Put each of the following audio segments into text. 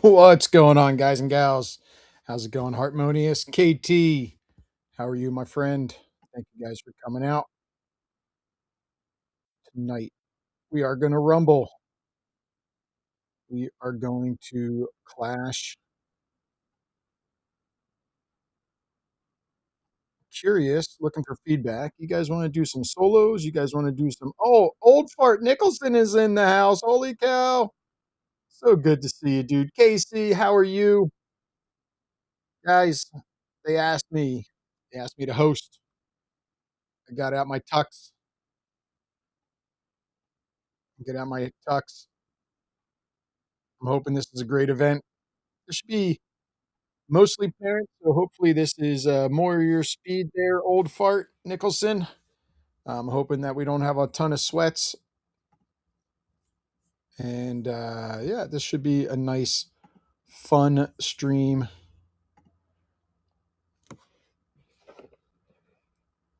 What's going on, guys and gals? How's it going, Harmonious? KT, how are you, my friend? Thank you guys for coming out tonight. We are going to rumble. We are going to clash. Curious, looking for feedback. You guys want to do some solos? You guys want to do some? Oh, old fart Nicholson is in the house. Holy cow! So good to see you, dude. Casey, how are you, guys? They asked me. They asked me to host. I got out my tux. Get out my tux. I'm hoping this is a great event. This should be mostly parents, so hopefully this is more your speed there, old fart Nicholson. I'm hoping that we don't have a ton of sweats. And yeah, this should be a nice, fun stream.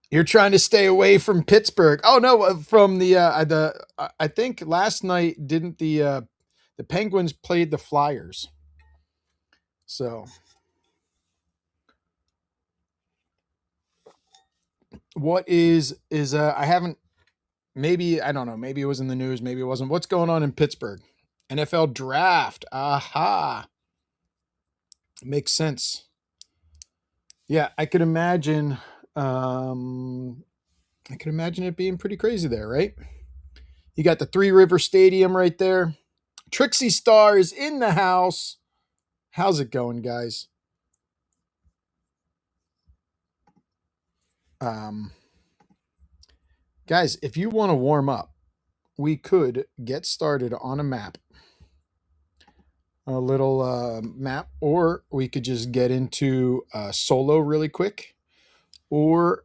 You're trying to stay away from Pittsburgh. Oh no, from I think last night didn't the Penguins played the Flyers. So what is I haven't maybe I don't know, maybe it was in the news, maybe it wasn't. What's going on in Pittsburgh? NFL draft. Aha. Makes sense. Yeah, I could imagine I could imagine it being pretty crazy there, right? You got the Three River Stadium right there. Trixie Star is in the house. How's it going, guys? Um, guys, if you want to warm up, we could get started on a map, a little map, or we could just get into solo really quick, or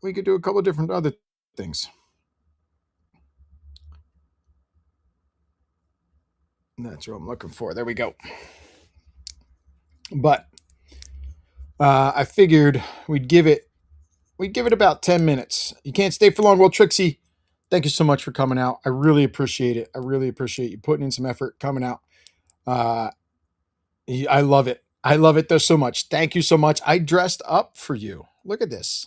we could do a couple of different other things. That's what I'm looking for. There we go. But I figured we'd give it about 10 minutes. You can't stay for long. Well, Trixie, thank you so much for coming out. I really appreciate it. I really appreciate you putting in some effort coming out. Uh, I love it. I love it though so much. Thank you so much. I dressed up for you. Look at this.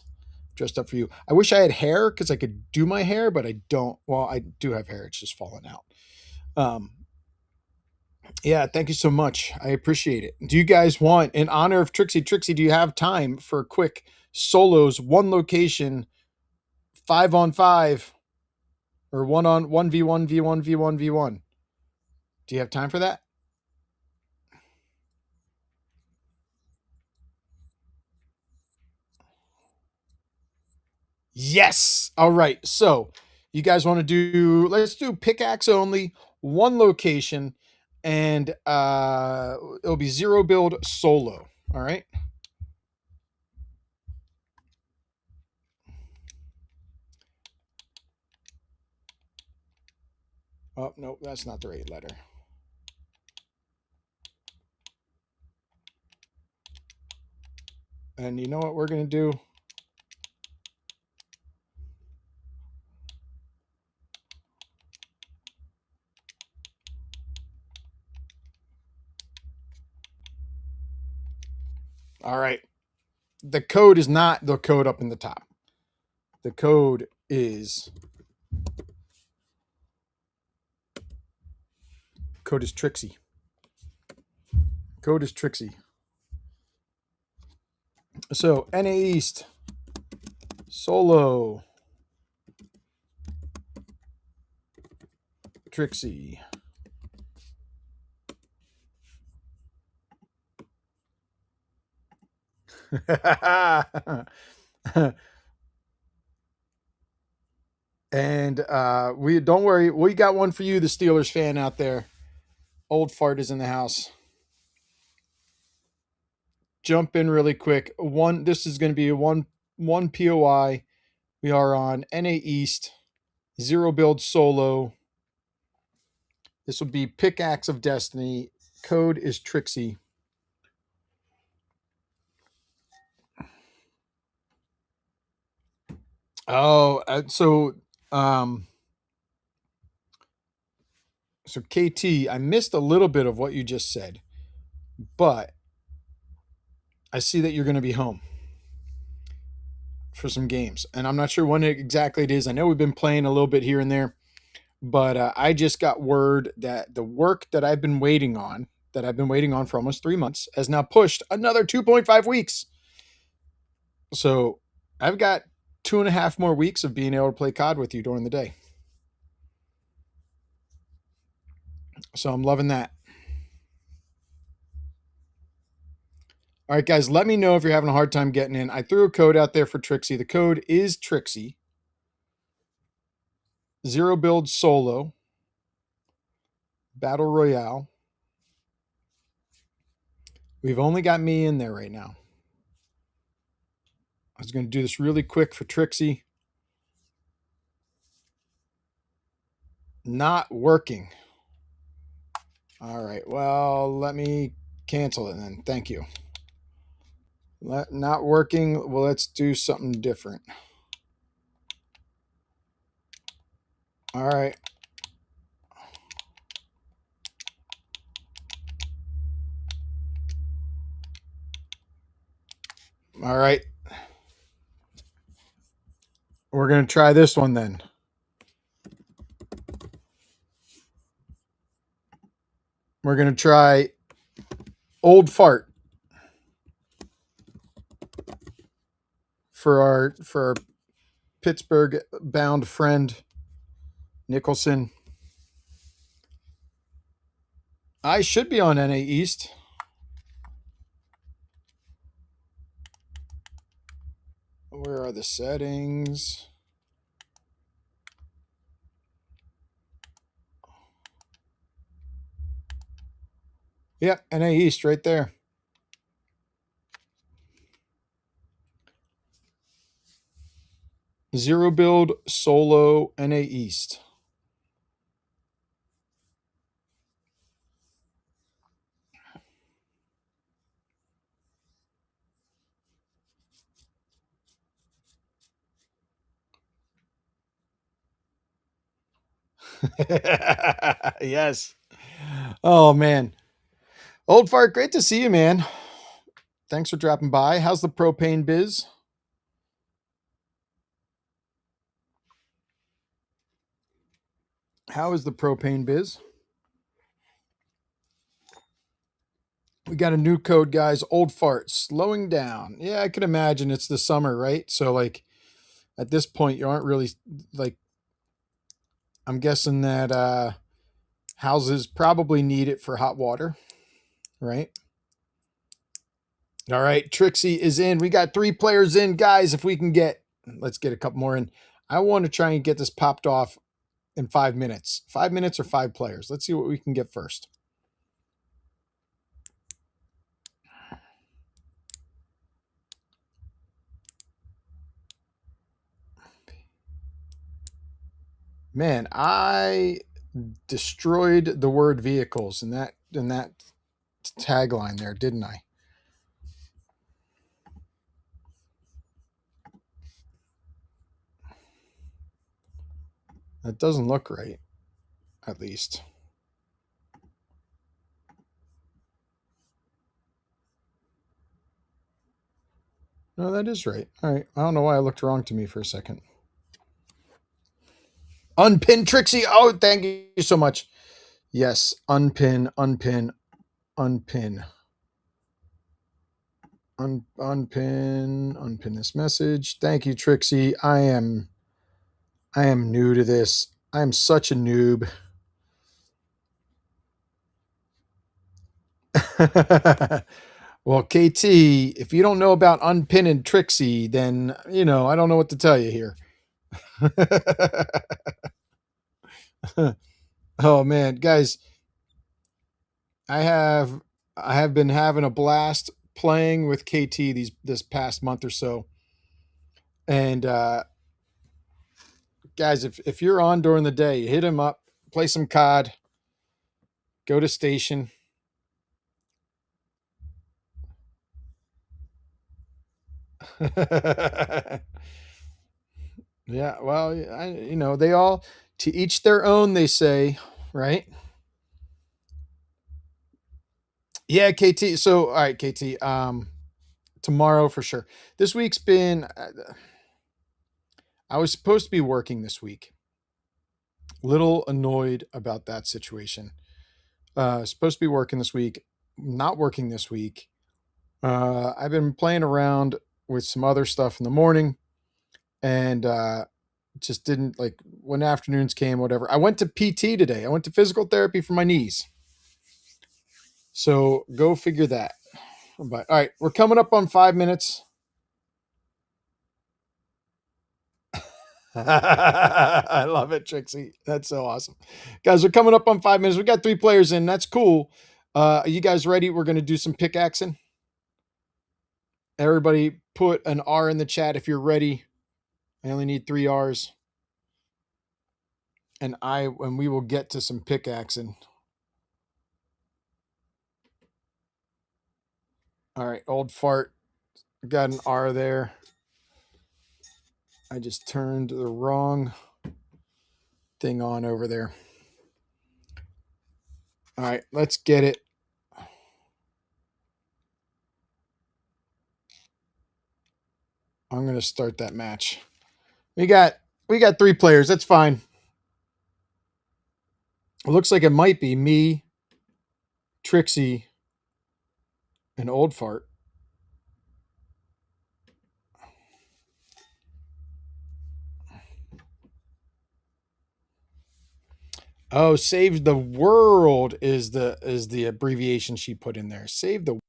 Dressed up for you. I wish I had hair because I could do my hair, but I don't. Well, I do have hair. It's just falling out. Um, yeah, thank you so much. I appreciate it. Do you guys want, in honor of Trixie, do you have time for quick solos, one location, 5-on-5, or 1v1v1v1v1? Do you have time for that? Yes. All right. So you guys want to let's do pickaxe only, one location, and it'll be zero build solo. All right. Oh, no, that's not the right letter. And you know what we're going to do? All right. The code is not the code up in the top. The code is Trixie. Code is Trixie. So NA East solo Trixie. And we don't worry, we got one for you, the Steelers fan out there. Old fart is in the house. Jump in really quick. This is going to be a one POI. We are on NA East, zero build solo. This will be Pickaxe of Destiny. Code is Trixie. Oh, so So KT, I missed a little bit of what you just said, but I see that you're going to be home for some games, and I'm not sure when exactly it is. I know we've been playing a little bit here and there, but I just got word that the work that I've been waiting on, for almost 3 months, has now pushed another 2.5 weeks. So I've got 2.5 more weeks of being able to play COD with you during the day. So I'm loving that. All right, guys, let me know if you're having a hard time getting in. I threw a code out there for Trixie. The code is Trixie. 0 build solo. Battle Royale. We've only got me in there right now. I was going to do this really quick for Trixie. Not working. All right, well, let me cancel it then. Thank you. Not working. Well, let's do something different. All right. All right. We're going to try this one then. We're going to try Old Fart for our Pittsburgh bound friend Nicholson. I should be on NA East. Where are the settings? Yep, NA East right there. Zero build solo NA East. Yes. Oh man. Old Fart, great to see you, man. Thanks for dropping by. How's the propane biz? How is the propane biz? We got a new code, guys. Old Fart, slowing down. Yeah, I can imagine it's the summer, right? So like at this point you aren't really like, I'm guessing that houses probably need it for hot water, right? All right, Trixie is in. We got 3 players in, guys. If we can let's get a couple more in. I want to try and get this popped off in 5 minutes. 5 minutes or 5 players. Let's see what we can get first. Man, I destroyed the word vehicles in that tagline there, didn't I? That doesn't look right, at least. No, that is right. All right. I don't know why it looked wrong to me for a second. Unpin Trixie. Oh, thank you so much. Yes, unpin, unpin, unpin. Unpin this message. Thank you, Trixie. I am new to this. I am such a noob. Well, KT, if you don't know about unpinning Trixie, then, I don't know what to tell you here. Oh man, guys, I have been having a blast playing with KT this past month or so. And guys, if you're on during the day, hit him up, play some COD, go to station. Yeah, well, they all, to each their own, they say, right? Yeah, KT. So, all right, KT. Tomorrow for sure. This week's been. I was supposed to be working this week. Little annoyed about that situation. Supposed to be working this week. Not working this week. I've been playing around with some other stuff in the morning, and just didn't like when afternoons came. Whatever. I went to PT today. I went to physical therapy for my knees. So go figure that. But all right, we're coming up on 5 minutes. I love it, Trixie. That's so awesome. Guys, we're coming up on 5 minutes. We got 3 players in. That's cool. Are you guys ready? We're going to do some pickaxing. Everybody put an R in the chat if you're ready. I only need 3 R's. And we will get to some pickaxing. All right, old fart. Got an R there. I just turned the wrong thing on over there. All right, let's get it. I'm going to start that match. We got 3 players. That's fine. It looks like it might be me, Trixie, and Old Fart. Oh, save the world is the abbreviation she put in there. Save the.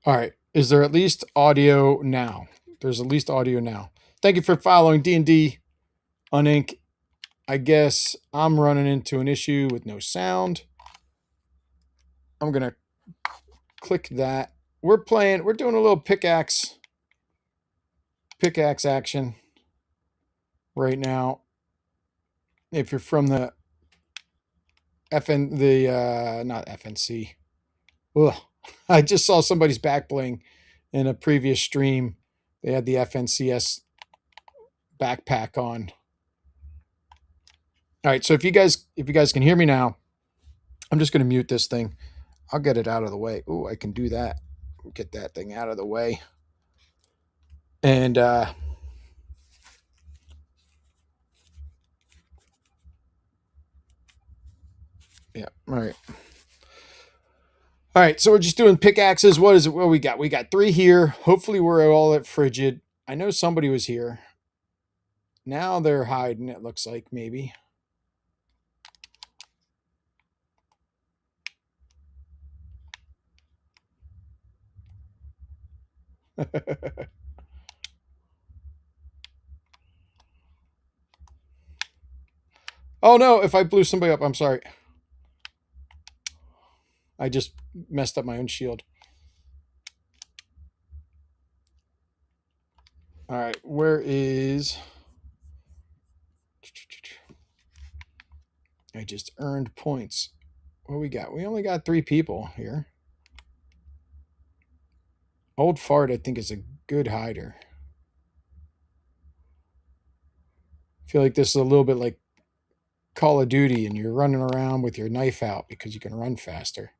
All right. Is there at least audio now? There's at least audio now. Thank you for following D&D on Inc. I guess I'm running into an issue with no sound. I'm going to click that. We're doing a little pickaxe pickaxe action right now. If you're from the not FNC. Ugh. I just saw somebody's back bling in a previous stream. They had the FNCS backpack on. All right, so if you guys can hear me now, I'm just going to mute this thing. I'll get it out of the way. Ooh, I can do that. Get that thing out of the way. And yeah, all right. All right, so we're just doing pickaxes. What is it? What we got? We got 3 here. Hopefully we're all at frigid. I know somebody was here. Now they're hiding, it looks like, maybe. Oh no, if I blew somebody up, I'm sorry. I just messed up my own shield. All right, where is... I just earned points. What we got? We only got 3 people here. Old Fart, I think, is a good hider. I feel like this is a little bit like Call of Duty, and you're running around with your knife out because you can run faster.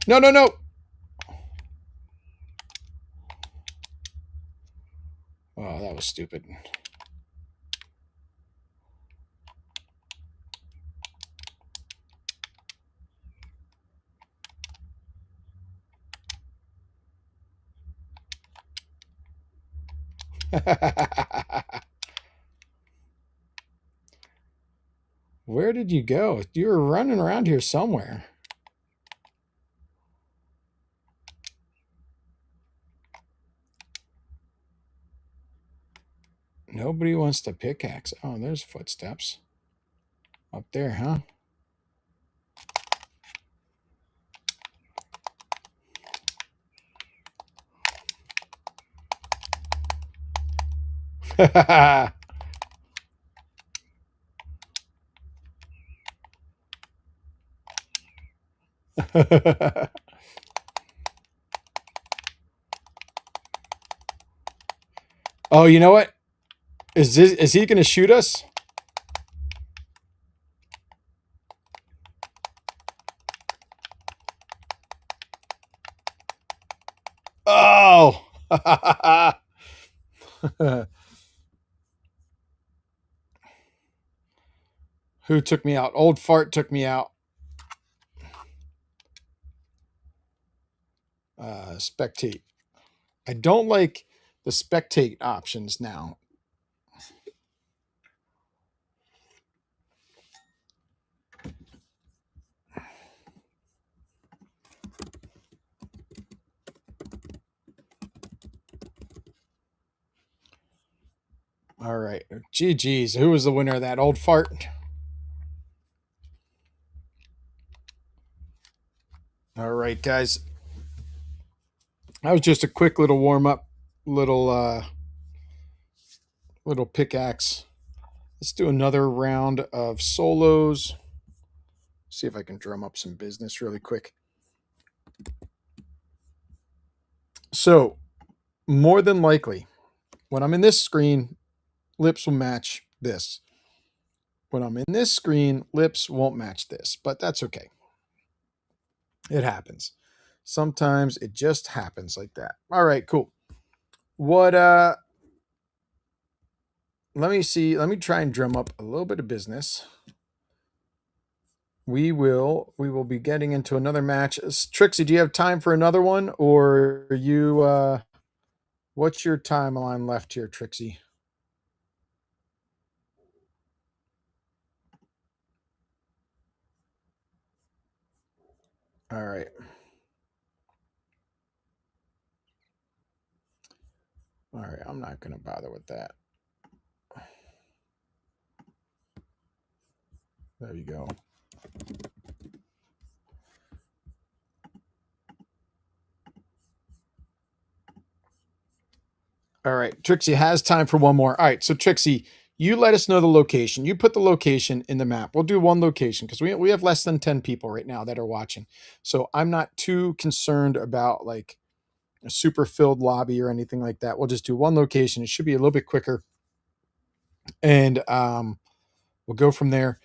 No, no, no! Oh, that was stupid. Where did you go? You were running around here somewhere. Nobody wants to pickaxe. Oh, there's footsteps. Up there, huh? Oh, you know what? Is he going to shoot us? Oh! Who took me out? Old Fart took me out. Spectate. I don't like the spectate options now. All right. GG's. Who was the winner of that? Old Fart? All right, guys. That was just a quick little warm-up, little pickaxe. Let's do another round of solos. See if I can drum up some business really quick. So, more than likely, when I'm in this screen, lips will match this. When I'm in this screen, lips won't match this, but that's okay. It happens. Sometimes it just happens like that. All right, cool. What let me see. Let me try and drum up a little bit of business. We will be getting into another match. Trixie, do you have time for another one, or are you what's your timeline left here, Trixie? All right. All right, I'm not going to bother with that. There you go. All right. Trixie has time for one more. All right. So, Trixie, you let us know the location. You put the location in the map. We'll do one location because we have less than 10 people right now that are watching. So, I'm not too concerned about like a super filled lobby or anything like that. We'll just do one location. It should be a little bit quicker. And we'll go from there.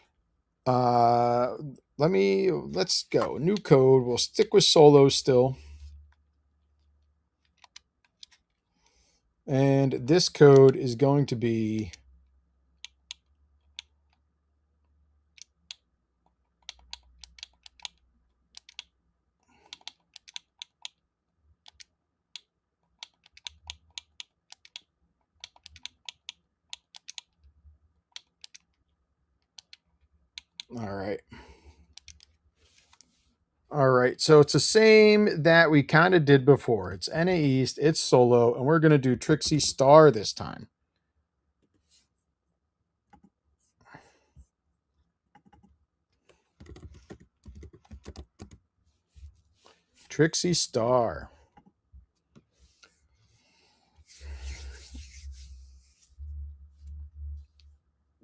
Uh, let's go. New code. We'll stick with solo still. And this code is going to be all right. All right, so it's the same that we kind of did before. It's NA East, it's solo, and we're going to do Trixie Star this time. Trixie Star.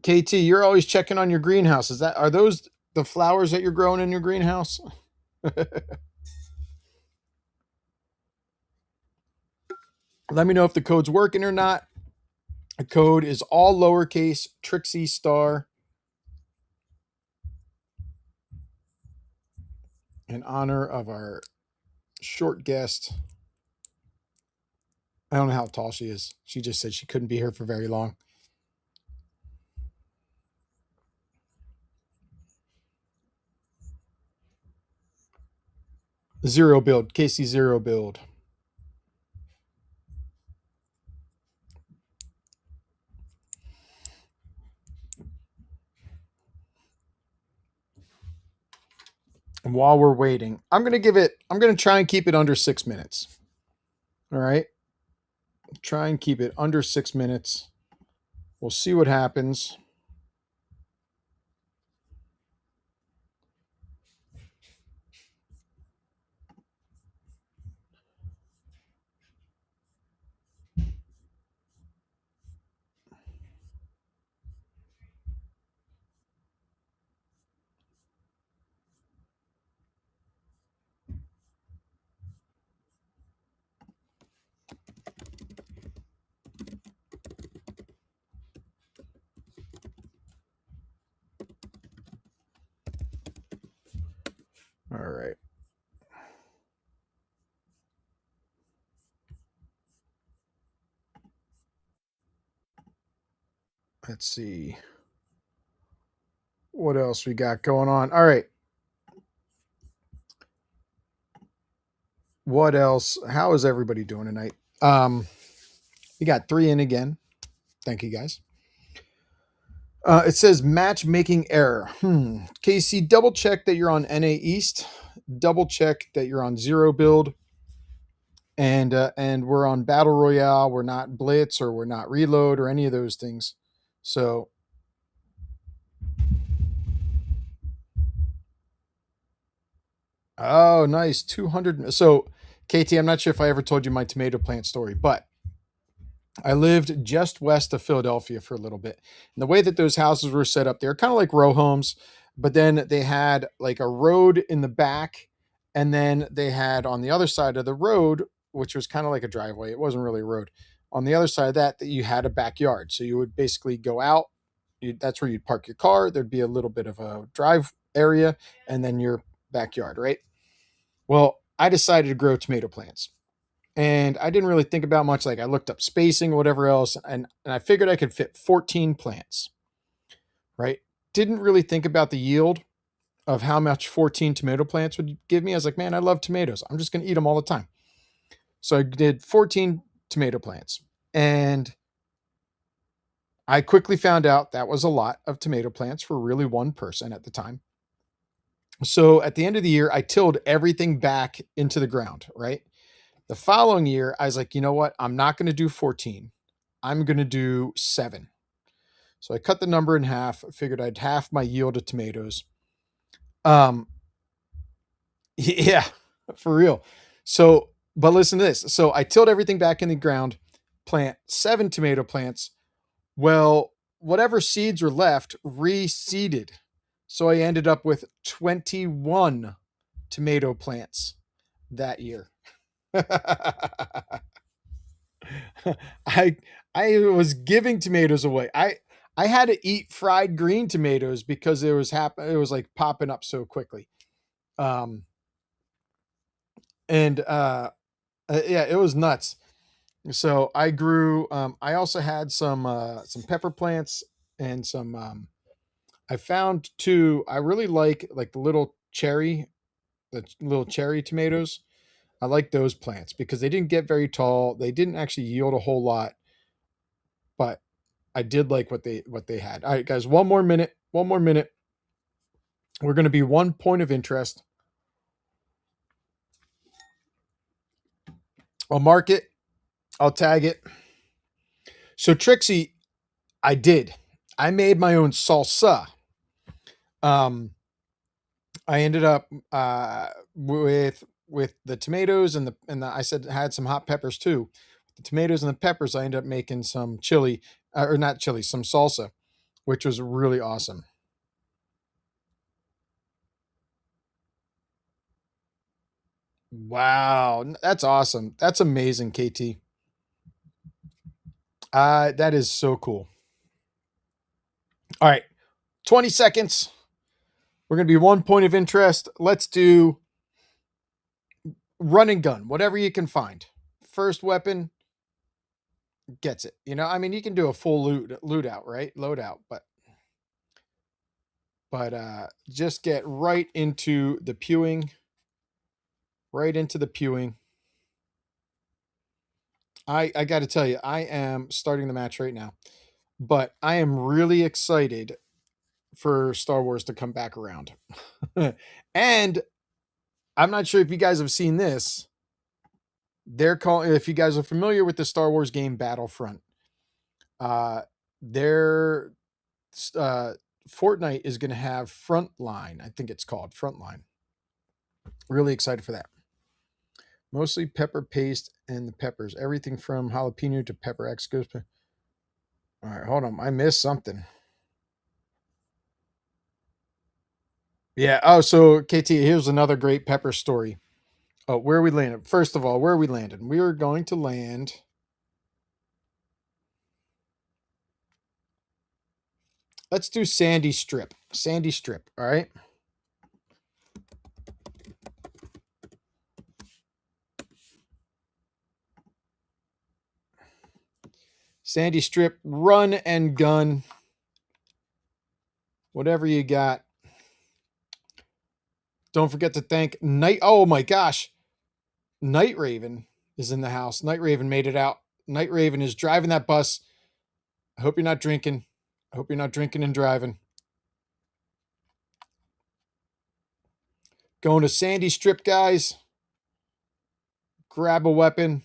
KT, you're always checking on your greenhouse. Are those the flowers that you're growing in your greenhouse? Let me know if the code's working or not. The code is all lowercase, Trixie Star, in honor of our short guest. I don't know how tall she is. She just said she couldn't be here for very long. Zero build. Casey zero build. And while we're waiting, I'm going to try and keep it under 6 minutes. All right. Try and keep it under 6 minutes. We'll see what happens. All right. Let's see what else we got going on. All right. What else? How is everybody doing tonight? We got 3 in again. Thank you guys. It says matchmaking error. Casey, double check that you're on NA East. Double check that you're on zero build. And we're on Battle Royale. We're not Blitz or we're not Reload or any of those things. So oh, nice. 200. So, KT, I'm not sure if I ever told you my tomato plant story, but I lived just west of Philadelphia for a little bit. And the way that those houses were set up, they're kind of like row homes, but then they had like a road in the back. And then they had on the other side of the road, which was kind of like a driveway. It wasn't really a road. On the other side of that you had a backyard. So you would basically go out. That's where you'd park your car. There'd be a little bit of a drive area and then your backyard, right? Well, I decided to grow tomato plants. And I didn't really think about much. Like I looked up spacing or whatever else, and I figured I could fit 14 plants, right? Didn't really think about the yield of how much 14 tomato plants would give me. I was like, man, I love tomatoes. I'm just going to eat them all the time. So I did 14 tomato plants. And I quickly found out that was a lot of tomato plants for really one person at the time. So at the end of the year, I tilled everything back into the ground, right? The following year, I was like, you know what? I'm not going to do 14. I'm going to do 7. So I cut the number in half, figured I'd half my yield of tomatoes. Yeah, for real. So, but listen to this. So I tilled everything back in the ground. plant 7 tomato plants. Well, whatever seeds were left reseeded. So I ended up with 21 tomato plants that year. I I was giving tomatoes away. I had to eat fried green tomatoes because it was like popping up so quickly. Um and yeah, it was nuts. So I grew I also had some pepper plants and some I found two. I really like the little cherry tomatoes. I like those plants because they didn't get very tall. They didn't actually yield a whole lot, but I did like what they had. All right, guys, one more minute. One more minute. We're going to be one point of interest. I'll mark it. I'll tag it. So Trixie, I did. I made my own salsa. Um, I ended up with the tomatoes and I said I had some hot peppers too. The tomatoes and the peppers, I ended up making some chili or not chili, some salsa, which was really awesome. Wow, that's awesome. That's amazing, KT. That is so cool. All right, 20 seconds. We're gonna be one point of interest. Let's do run and gun, whatever you can find. First weapon gets it. You know, I mean, you can do a full loot out, right? Load out, but just get right into the pewing. Right into the pewing. I got to tell you, I am starting the match right now, but I am really excited for Star Wars to come back around. And I'm not sure if you guys have seen this. They're calling, if you guys are familiar with the Star Wars game Battlefront, uh, their Fortnite is going to have Frontline. I think it's called Frontline. Really excited for that. Mostly pepper paste and the peppers. Everything from jalapeno to pepper X goes. All right, hold on. I missed something. Yeah. Oh, so KT, here's another great pepper story. Oh, where we landed. First of all, where we landed. We are going to land. Let's do Sandy Strip. Sandy Strip. All right. Sandy Strip, run and gun. Whatever you got. Don't forget to thank Night. Oh my gosh. Night Raven is in the house. Night Raven made it out. Night Raven is driving that bus. I hope you're not drinking. I hope you're not drinking and driving. Going to Sandy Strip, guys. Grab a weapon.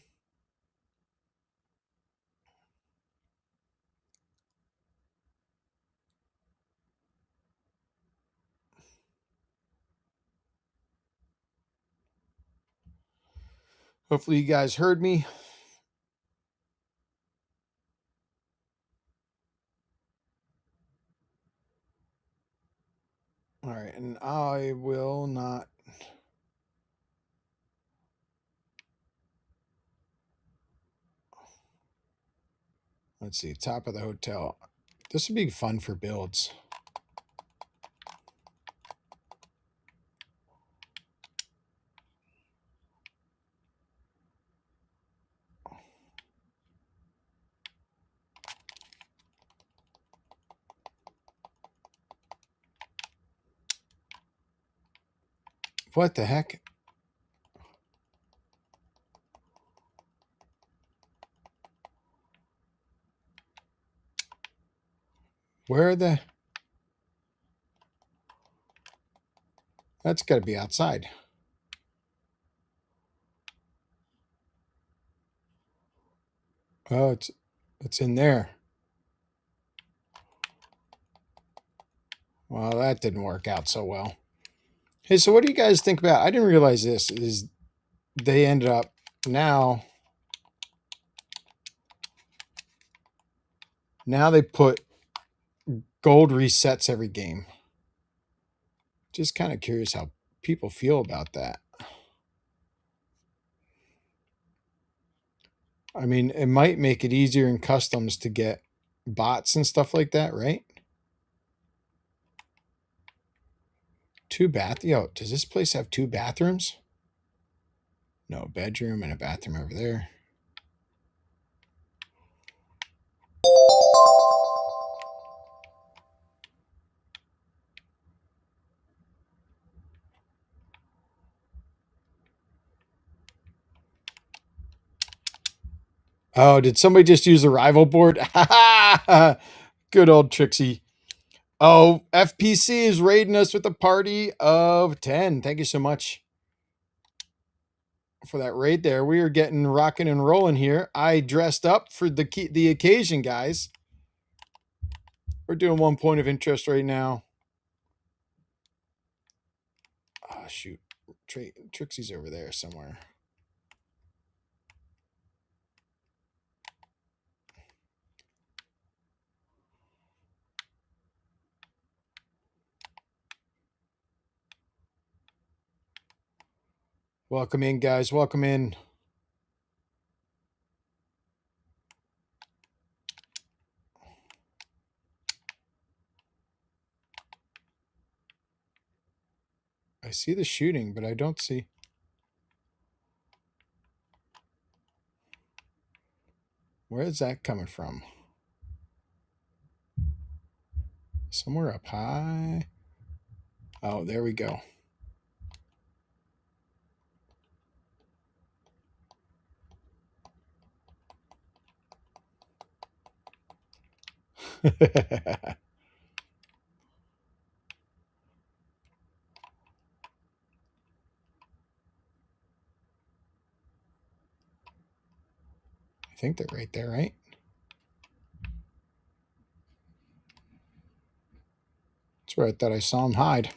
Hopefully you guys heard me. All right, and I will not. Let's see, top of the hotel. This would be fun for builds. What the heck? Where are the... That's got to be outside. Oh, it's in there. Well, that didn't work out so well. Hey, so what do you guys think about... I didn't realize this is they ended up now... Now they put gold resets every game. Just kind of curious how people feel about that. I mean, it might make it easier in customs to get bots and stuff like that, right? Yo, does this place have 2 bathrooms? No, bedroom and a bathroom over there. Oh, did somebody just use the rival board? Good old Trixie. Oh, FPC is raiding us with a party of 10. Thank you so much for that raid there. We are getting rocking and rolling here. I dressed up for the occasion, guys. We're doing 1 point of interest right now. Oh, shoot. Trixie's over there somewhere. Welcome in, guys. Welcome in. I see the shooting, but I don't see. Where is that coming from? Somewhere up high. Oh, there we go. I think they're right there, right? That's where I thought I saw them hide.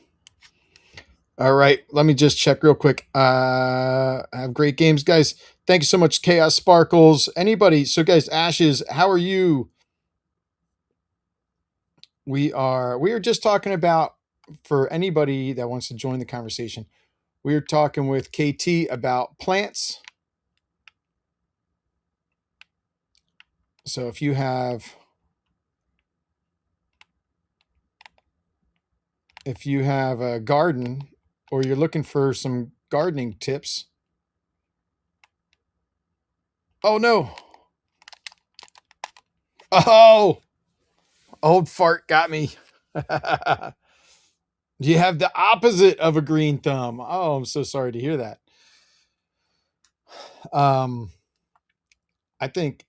All right, let me just check real quick. Have great games, guys. Thank you so much, Chaos Sparkles. Anybody? So, guys, Ashes, how are you? We are just talking about, for anybody that wants to join the conversation, we are talking with KT about plants. So if you have a garden or you're looking for some gardening tips. Oh no. Oh, old fart got me. You have the opposite of a green thumb. Oh, I'm so sorry to hear that. I think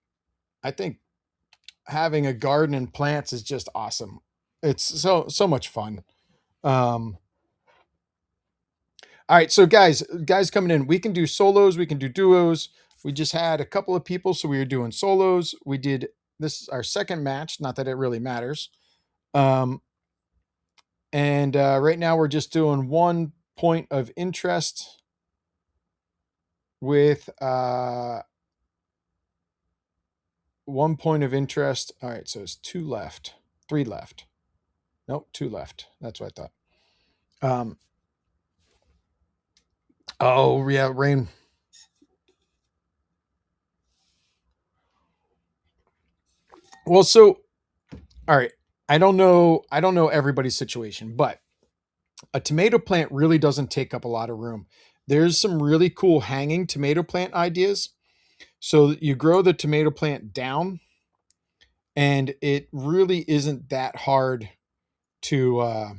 having a garden and plants is just awesome. It's so much fun. All right, so guys coming in, we can do solos, we can do duos. We just had a couple of people, so we were doing solos. We did this is our second match, not that it really matters. And right now we're just doing 1 point of interest with 1 point of interest. All right, so it's 2 left, 3 left. Nope, 2 left. That's what I thought. Oh yeah, rain. Well, so all right. I don't know everybody's situation, but a tomato plant really doesn't take up a lot of room. There's some really cool hanging tomato plant ideas. So you grow the tomato plant down, and it really isn't that hard to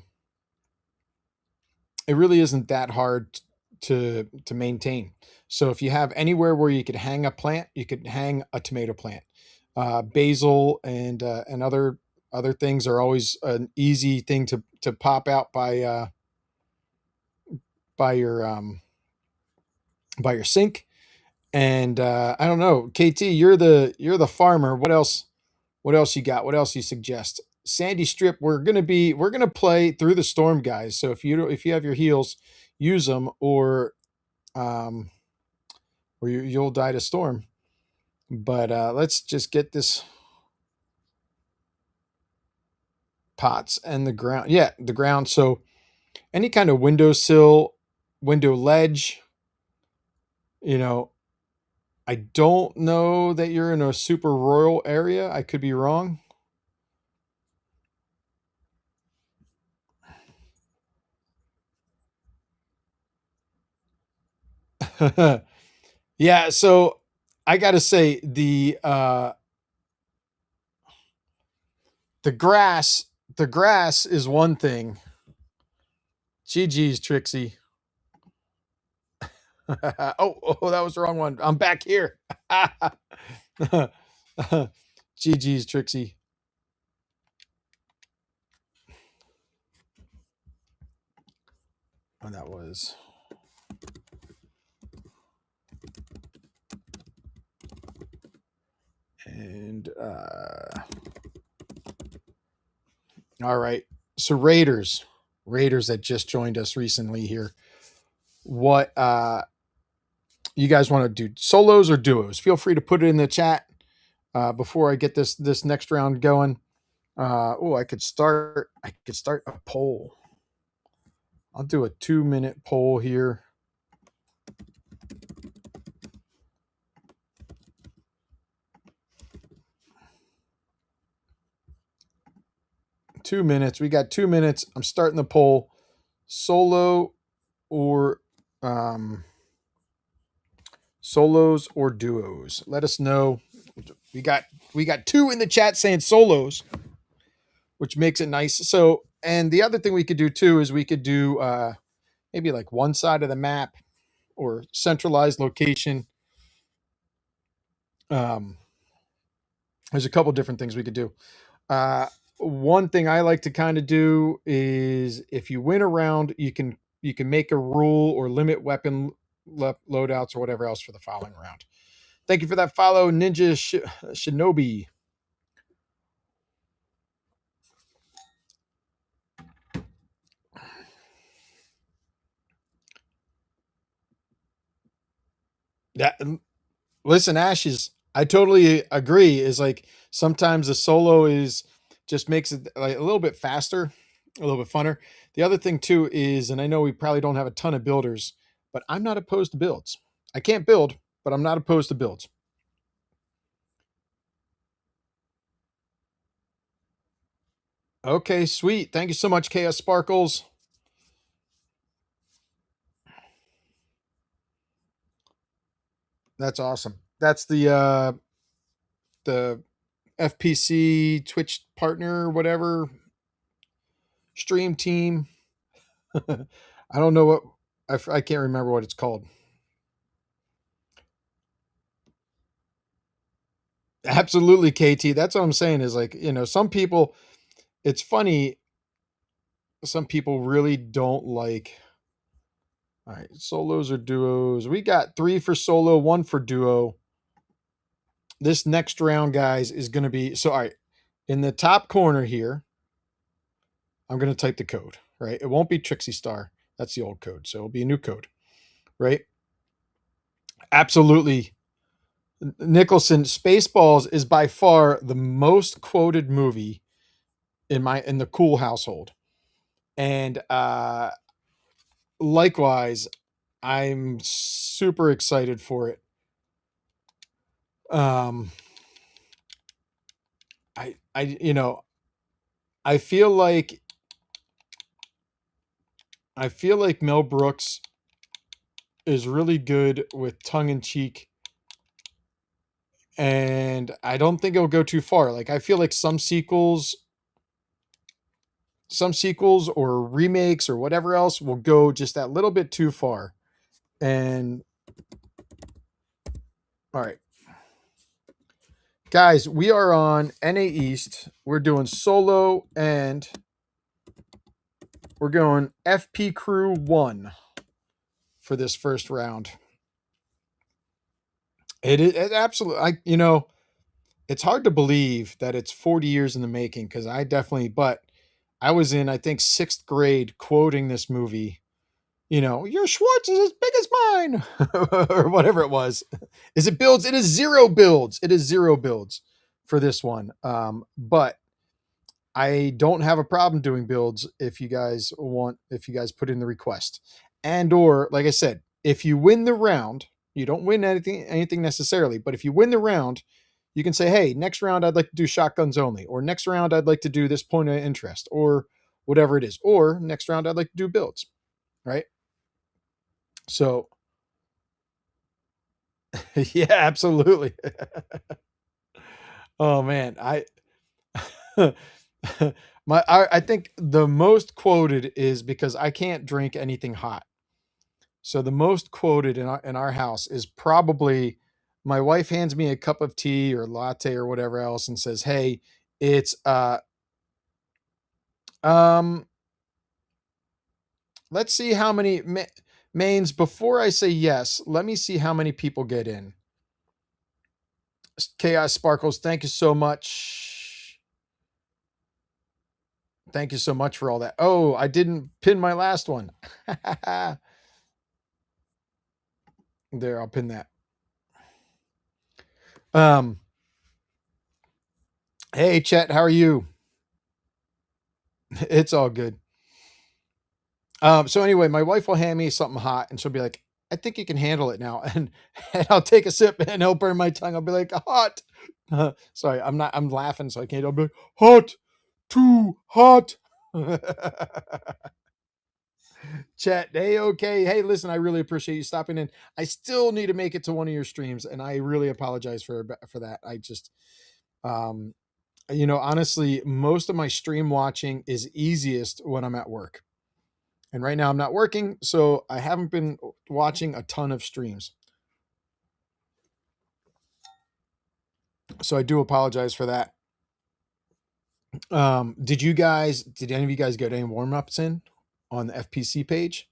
to maintain. So if you have anywhere where you could hang a plant, you could hang a tomato plant. Basil and other things are always an easy thing to pop out by your sink. And I don't know, KT, you're the farmer. What else you got? What else you suggest? Sandy Strip, we're gonna play Through the Storm, guys. So if you have your heels, use them, or you'll die to storm. But let's just get this. pots and the ground. Yeah, the ground. So any kind of windowsill, window ledge, you know, I don't know that you're in a super rural area. I could be wrong. Yeah, so I got to say the grass, the grass is one thing. GG's, Trixie. Oh, that was the wrong one. I'm back here. GG's, Trixie. And that was. And all right. So Raiders that just joined us recently here. What you guys want to do? Solos or duos? Feel free to put it in the chat before I get this next round going. I could start a poll. I'll do a 2-minute poll here. We got 2 minutes. I'm starting the poll. Solo or solos or duos? Let us know. We got 2 in the chat saying solos, which makes it nice. So, and the other thing we could do too is we could do maybe like one side of the map or centralized location. There's a couple different things we could do. One thing I like to kind of do is if you win a round, you can make a rule or limit weapon loadouts or whatever else for the following round. Thank you for that follow, Ninja Shinobi. That listen, Ashes. I totally agree. Is like sometimes the solo is just makes it like a little bit faster, a little bit funner. The other thing too is, and I know we probably don't have a ton of builders, but I'm not opposed to builds. I can't build, but I'm not opposed to builds. Okay, sweet. Thank you so much, Chaos Sparkles. That's awesome. That's the FPC Twitch partner, whatever stream team. I don't know what I can't remember what it's called. Absolutely, KT. That's what I'm saying is like, some people, it's funny. Some people really don't like. All right, solos or duos. We got 3 for solo, 1 for duo. This next round, guys, is going to be so. All right, in the top corner here, I'm going to type the code. Right, it won't be Trixie Star. That's the old code, so it'll be a new code. Right. Absolutely. Nicholson, Spaceballs is by far the most quoted movie in the Cool household. And likewise, I'm super excited for it. I feel like Mel Brooks is really good with tongue in cheek, and I don't think it'll go too far. Like I feel like some sequels or remakes or whatever else will go just that little bit too far. And all right, guys, we are on NA East. We're doing solo and we're going FP Crew 1 for this first round. It absolutely, it's hard to believe that it's 40 years in the making because but I was in, I think, 6th grade quoting this movie. Your Schwartz is as big as mine, or whatever it was. Is it builds? It is 0 builds. It is 0 builds for this one. But I don't have a problem doing builds if you guys put in the request. And or like I said, if you win the round, you don't win anything necessarily, but if you win the round, you can say, "Hey, next round I'd like to do shotguns only," or "Next round I'd like to do this point of interest," or whatever it is, or "Next round I'd like to do builds," right? So, yeah, absolutely. Oh man, I think the most quoted is because I can't drink anything hot. So the most quoted in our house is probably my wife hands me a cup of tea or latte or whatever else and says, "Hey, it's um let's see how many mains before I say yes. Let me see how many people get in." Chaos Sparkles, thank you so much. Thank you so much for all that. Oh, I didn't pin my last one. There, I'll pin that. Um, hey Chet, how are you? It's all good. So anyway, my wife will hand me something hot and she'll be like, "I think you can handle it now." And I'll take a sip and it'll burn my tongue. I'll be like, "Hot." Sorry, I'm laughing, so I can't. I'll be like, "Hot, too hot." Chat, hey, okay. Hey, listen, I really appreciate you stopping in. I still need to make it to one of your streams, and I really apologize for that. I just um honestly, most of my stream watching is easiest when I'm at work. And right now I'm not working, so I haven't been watching a ton of streams. So I do apologize for that. Did any of you guys get any warm-ups in on the FPC page?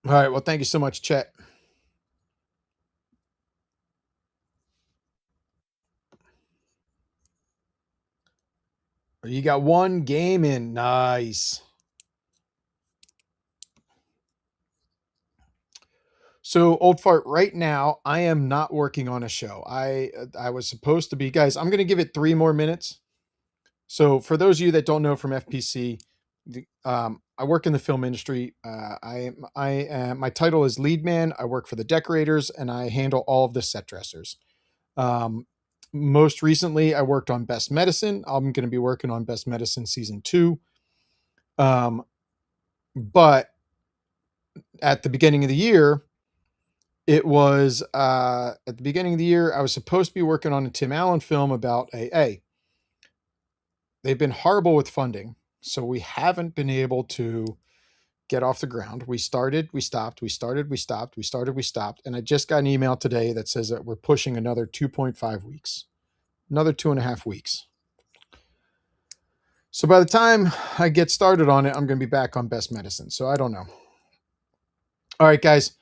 All right, well, thank you so much, Chet. You got one game in. Nice. So, old fart, right now, I am not working on a show. I was supposed to be, guys. I'm going to give it 3 more minutes. So, for those of you that don't know from FPC, I work in the film industry. My title is lead man. I work for the decorators, and I handle all of the set dressers. Um, Most recently, I worked on Best Medicine. I'm going to be working on Best Medicine season 2. But at the beginning of the year, at the beginning of the year, I was supposed to be working on a Tim Allen film about AA. They've been horrible with funding, so we haven't been able to get off the ground. We started, we stopped, we started, we stopped, we started, we stopped. And I just got an email today that says that we're pushing another 2.5 weeks, another 2.5 weeks. So by the time I get started on it, I'm going to be back on Best Medicine. So I don't know. All right, guys,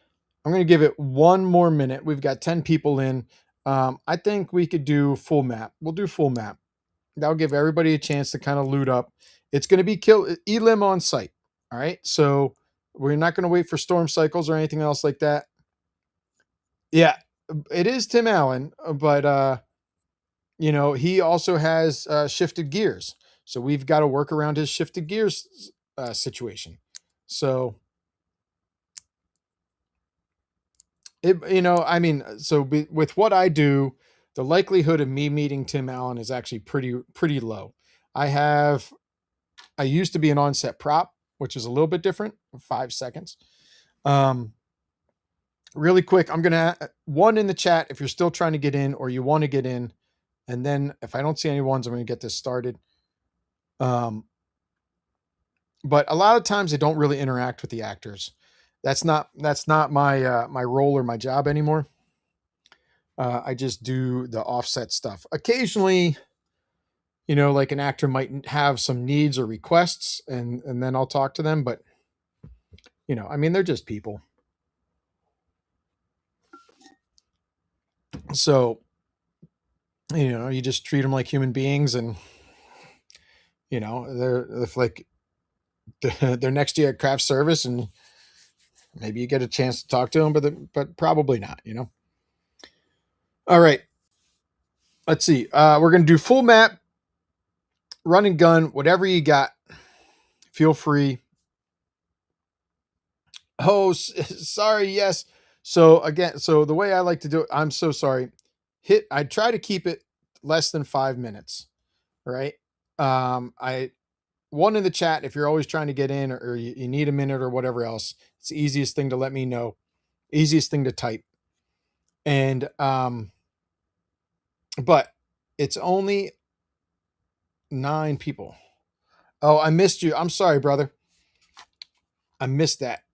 I'm going to give it 1 more minute. We've got 10 people in. I think we could do full map. We'll do full map. That'll give everybody a chance to kind of loot up. It's going to be elim on site. All right. So we're not going to wait for storm cycles or anything else like that. Yeah, it is Tim Allen, but he also has shifted gears. So we've got to work around his shifted gears situation. So with what I do, the likelihood of me meeting Tim Allen is actually pretty low. I used to be an onset prop, which is a little bit different, 5 seconds. Really quick, I'm going to one in the chat if you're still trying to get in or you want to get in. And then if I don't see any ones, I'm going to get this started. But a lot of times they don't really interact with the actors. That's not my my role or my job anymore. I just do the offset stuff. Occasionally, like an actor might have some needs or requests, and then I'll talk to them. But they're just people. So you just treat them like human beings, and they're if like they're next to you at craft service, and Maybe you get a chance to talk to him, but probably not, you know? All right. Let's see. We're going to do full map, run and gun, whatever you got. Feel free. Oh, sorry. Yes. So again, so the way I like to do it, I'm so sorry. I try to keep it less than 5 minutes. Right. I one in the chat, if you're always trying to get in or you need a minute or whatever else, it's the easiest thing to let me know. Easiest thing to type. And, but it's only 9 people. Oh, I missed you. I'm sorry, brother. I missed that.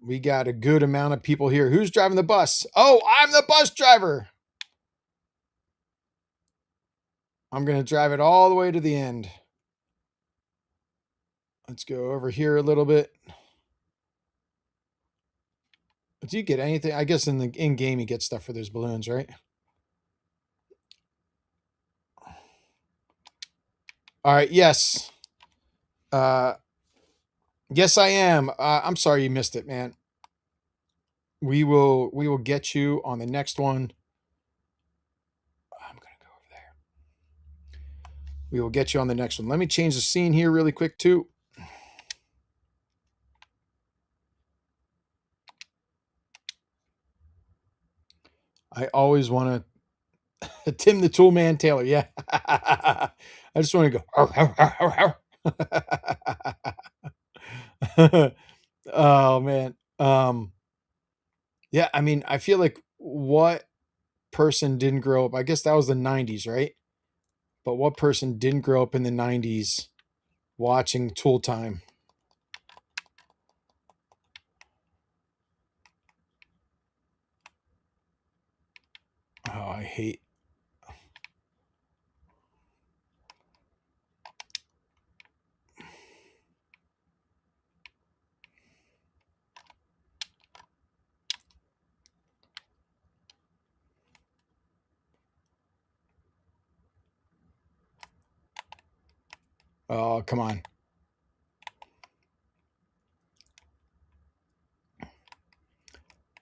We got a good amount of people here. Who's driving the bus? Oh, I'm the bus driver. I'm going to drive it all the way to the end. Let's go over here a little bit. Do you get anything? I guess in game you get stuff for those balloons, right? All right. Yes. Yes, I am. I'm sorry you missed it, man. We will get you on the next one. I'm gonna go over there. We will get you on the next one. Let me change the scene here really quick too. I always want to Tim the Toolman Taylor. Yeah. I just want to go. Oh man. Yeah, I mean, I feel like what person didn't grow up? I guess that was the 90s, right? But what person didn't grow up in the 90s watching Tool Time? Oh, I hate. Oh, come on.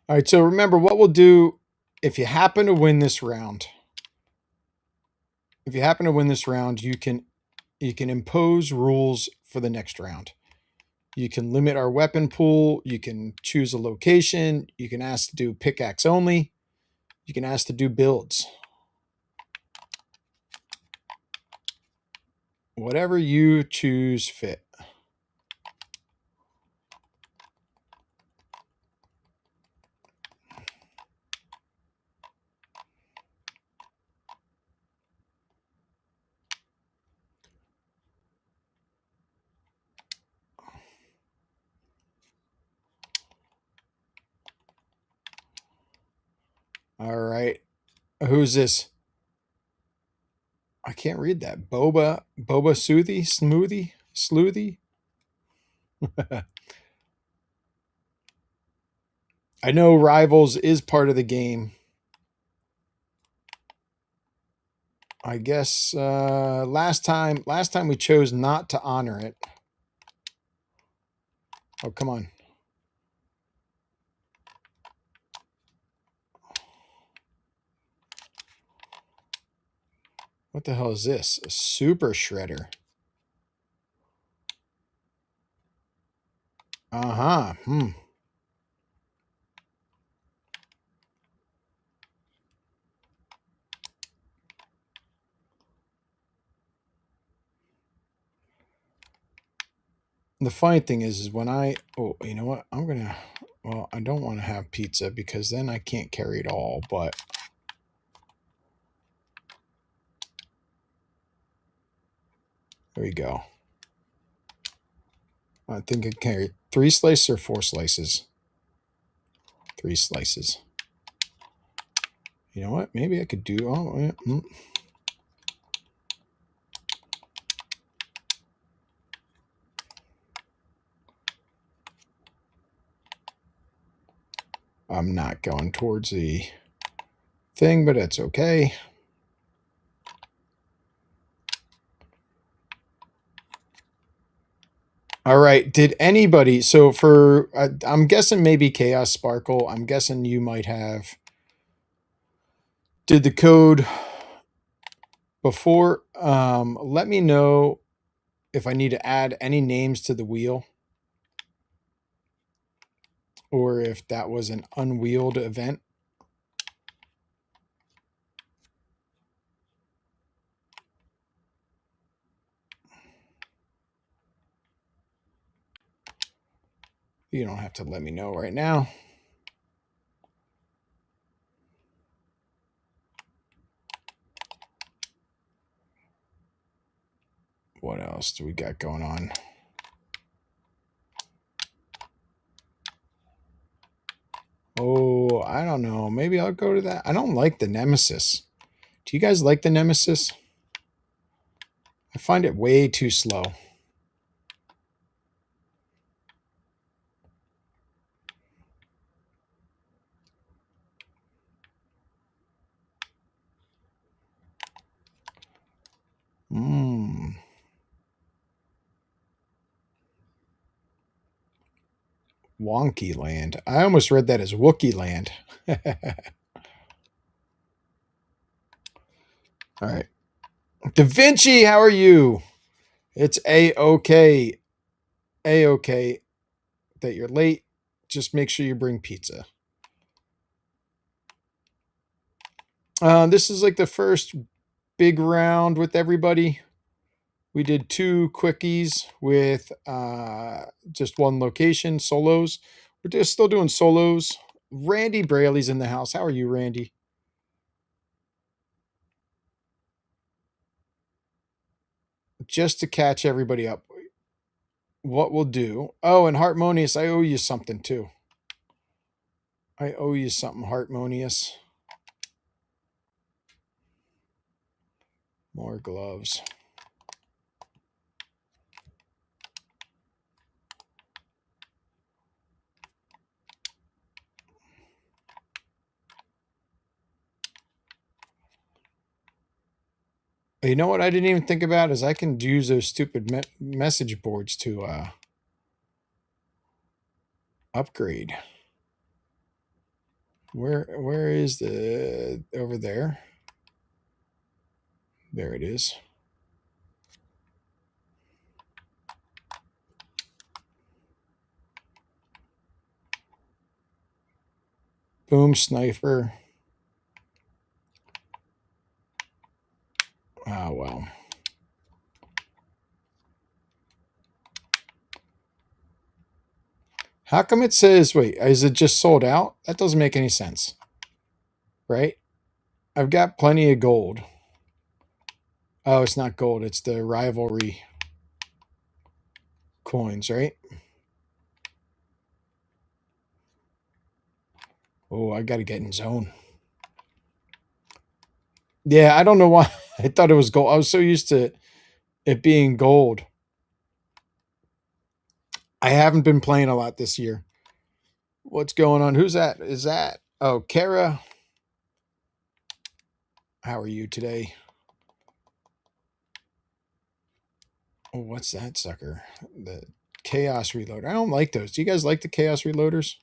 All right, so remember what we'll do if you happen to win this round. If you happen to win this round, you can impose rules for the next round. You can limit our weapon pool, you can choose a location, you can ask to do pickaxe only, you can ask to do builds. Whatever you choose fit. All right. Who's this? I can't read that. Boba Sleuthie? I know Rivals is part of the game. I guess last time we chose not to honor it. Oh, come on. What the hell is this? A super shredder. Uh-huh. The funny thing is when oh, you know what? Well, I don't want to have pizza because then I can't carry it all, but there we go. I think I carry 3 slices or 4 slices. 3 slices. You know what? Maybe I could do. Oh, yeah. I'm not going towards the thing, but it's okay. All right. Did anybody, so for, I'm guessing maybe Chaos Sparkle, I'm guessing you might have, did the code before. Let me know if I need to add any names to the wheel, or if that was an unwheeled event. You don't have to let me know right now. What else do we got going on? Oh, I don't know. Maybe I'll go to that. I don't like the Nemesis. Do you guys like the Nemesis? I find it way too slow. Wonky land. I almost read that as Wookie land. All right. Da Vinci, how are you? It's A-OK. A-OK that you're late. Just make sure you bring pizza. This is like the first big round with everybody. We did 2 quickies with just one location, solos. We're just still doing solos. Randy Braley's in the house. How are you, Randy? Just to catch everybody up. What we'll do. Oh, and Harmonious, I owe you something too. I owe you something, Harmonious. More gloves. You know what I didn't even think about is I can use those stupid message boards to upgrade. Where is the over there? There it is. Boom sniper. Oh well. How come it says, wait, is it just sold out? That doesn't make any sense. Right? I've got plenty of gold. Oh, it's not gold. It's the rivalry coins, right? Oh, I got to get in zone. Yeah, I don't know why. I thought it was gold. I was so used to it being gold. I haven't been playing a lot this year. What's going on? Who's that? Is that? Oh, Kara. How are you today? Oh, what's that sucker? The Chaos Reloader. I don't like those. Do you guys like the Chaos Reloaders?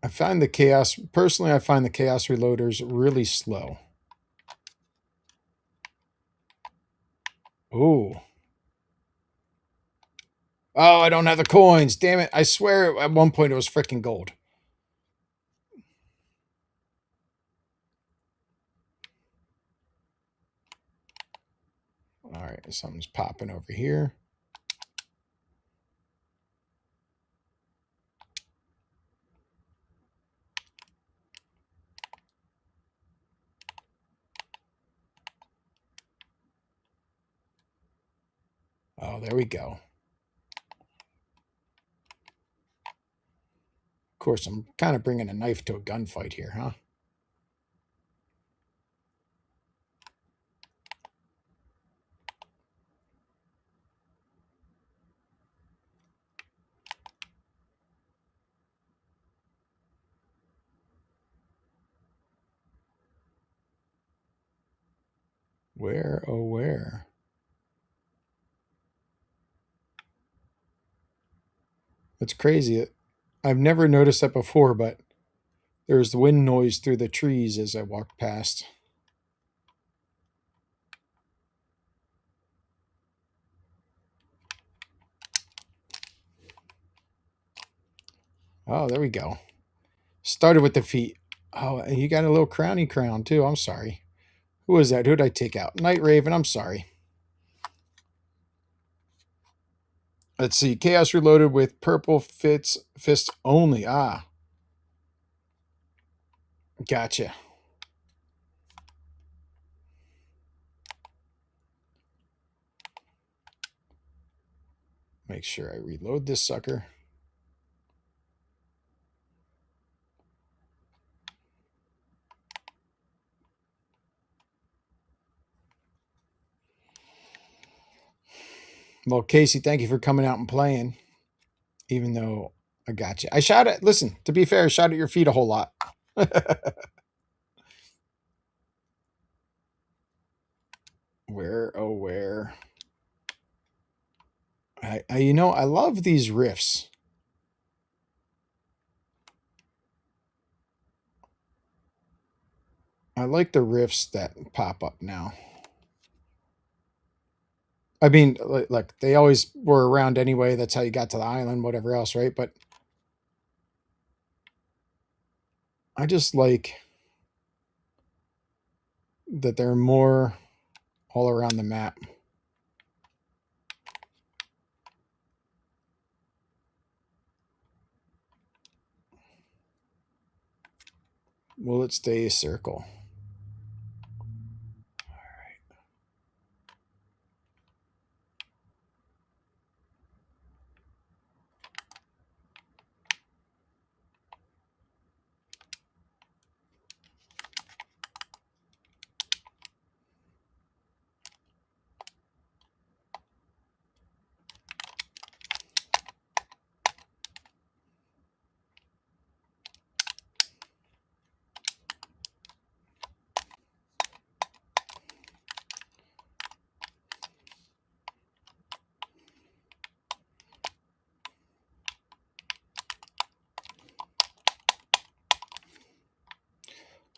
I find the Chaos, personally, I find the Chaos Reloaders really slow. Oh. Oh, I don't have the coins. Damn it. I swear at one point it was freaking gold. All right, something's popping over here. Oh, there we go. course, I'm kind of bringing a knife to a gunfight here, huh? Where, oh, where? It's crazy. I've never noticed that before, but there's wind noise through the trees as I walked past. Oh, there we go. Started with the feet. Oh, and you got a little crowny crown too. I'm sorry. Who was that? Who did I take out? Night Raven. I'm sorry. Let's see. Chaos Reloaded with purple fist only. Ah, gotcha. Make sure I reload this sucker. Well, Casey, thank you for coming out and playing. Even though I got you. I shot at, listen, to be fair, I shot at your feet a whole lot. Where, oh, where? You know, I love these riffs. I like the riffs that pop up now. I mean, like they always were around anyway. That's how you got to the island, whatever else, right? But I just like that they're more all around the map. Will it stay a circle?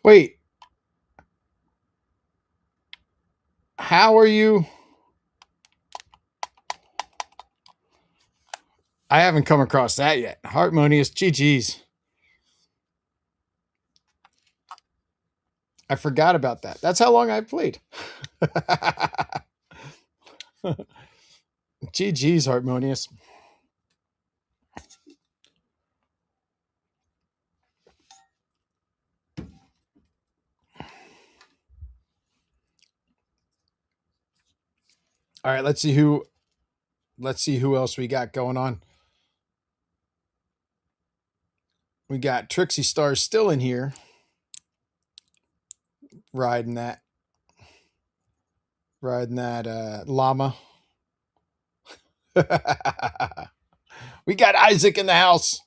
Wait, how are you? I haven't come across that yet. Harmonious, GG's. I forgot about that. That's how long I've played. GG's, Harmonious. All right, let's see who else we got going on. We got Trixie Star still in here. Riding that llama. We got Isaac in the house.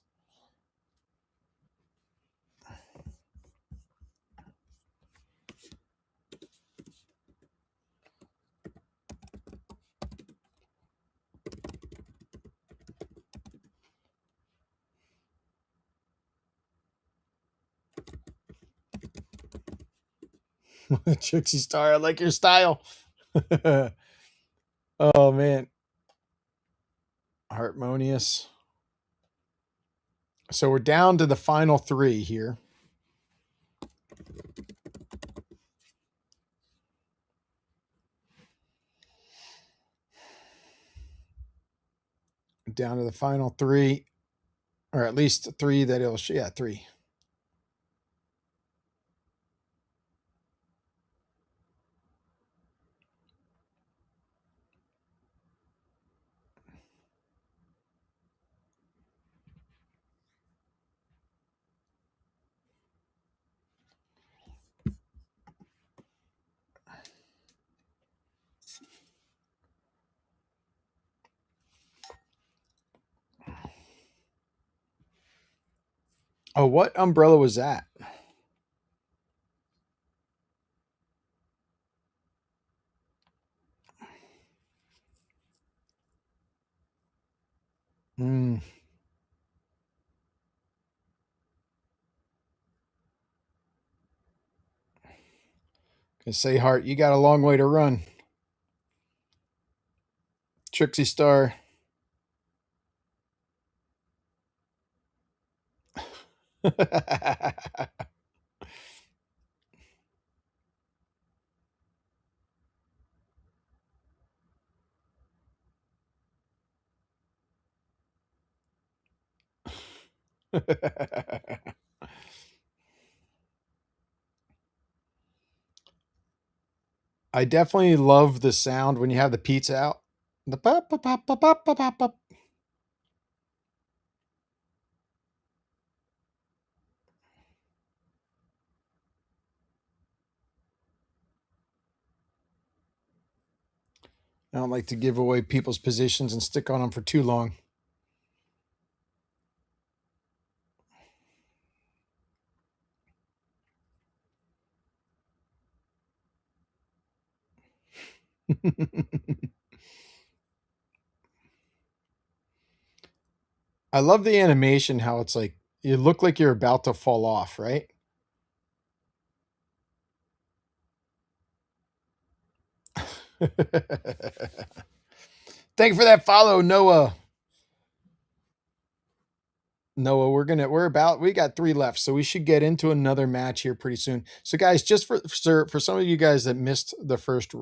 Trixie Star, I like your style. Oh man. Harmonious. So we're down to the final three here. Down to the final three, or at least three that it'll show. Yeah, three. Oh, what umbrella was that? Hmm. Can say, Hart, you got a long way to run. Trixie Star. I definitely love the sound when you have the pizza out. The pop, pop, pop, pop, pop, pop, pop, pop. I don't like to give away people's positions and stick on them for too long. I love the animation, how it's like you look like you're about to fall off, right? Thank you for that follow, Noah. Noah, we got 3 left, so we should get into another match here pretty soon. So guys, just for some of you guys that missed the first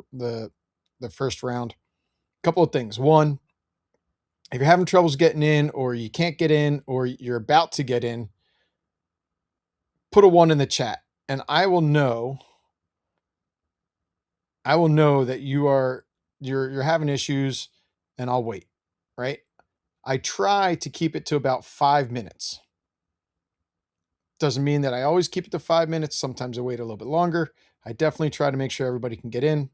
round, a couple of things. One, if you're having troubles getting in, or you can't get in, or you're about to get in, put a 1 in the chat, and I will know that you're having issues, and I'll wait, right? I try to keep it to about 5 minutes. Doesn't mean that I always keep it to 5 minutes. Sometimes I wait a little bit longer. I definitely try to make sure everybody can get in.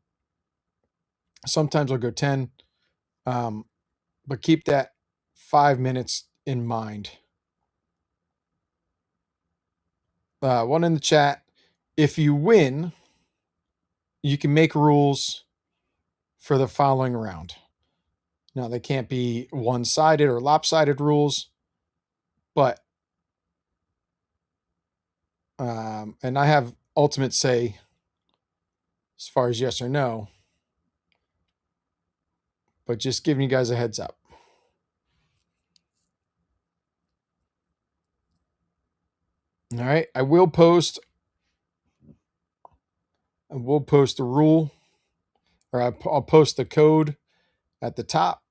Sometimes I'll go 10, but keep that 5 minutes in mind. 1 in the chat. If you win, you can make rules for the following round. Now, they can't be one-sided or lopsided rules, but and I have ultimate say as far as yes or no, but just giving you guys a heads up. All right, I will post the rule, or I'll post the code at the top.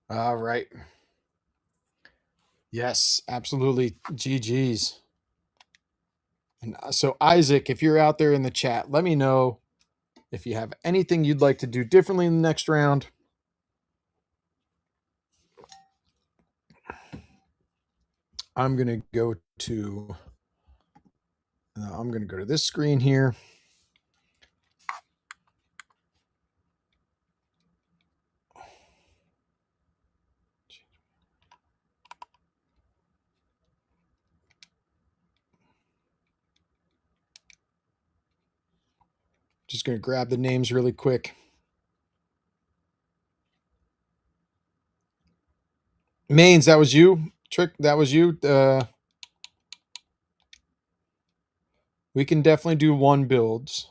All right. Yes, absolutely. GG's. And so, Isaac, if you're out there in the chat, let me know if you have anything you'd like to do differently in the next round. I'm going to go to this screen here. Just going to grab the names really quick. Mains, that was you. Trick, that was you. We can definitely do 1 builds.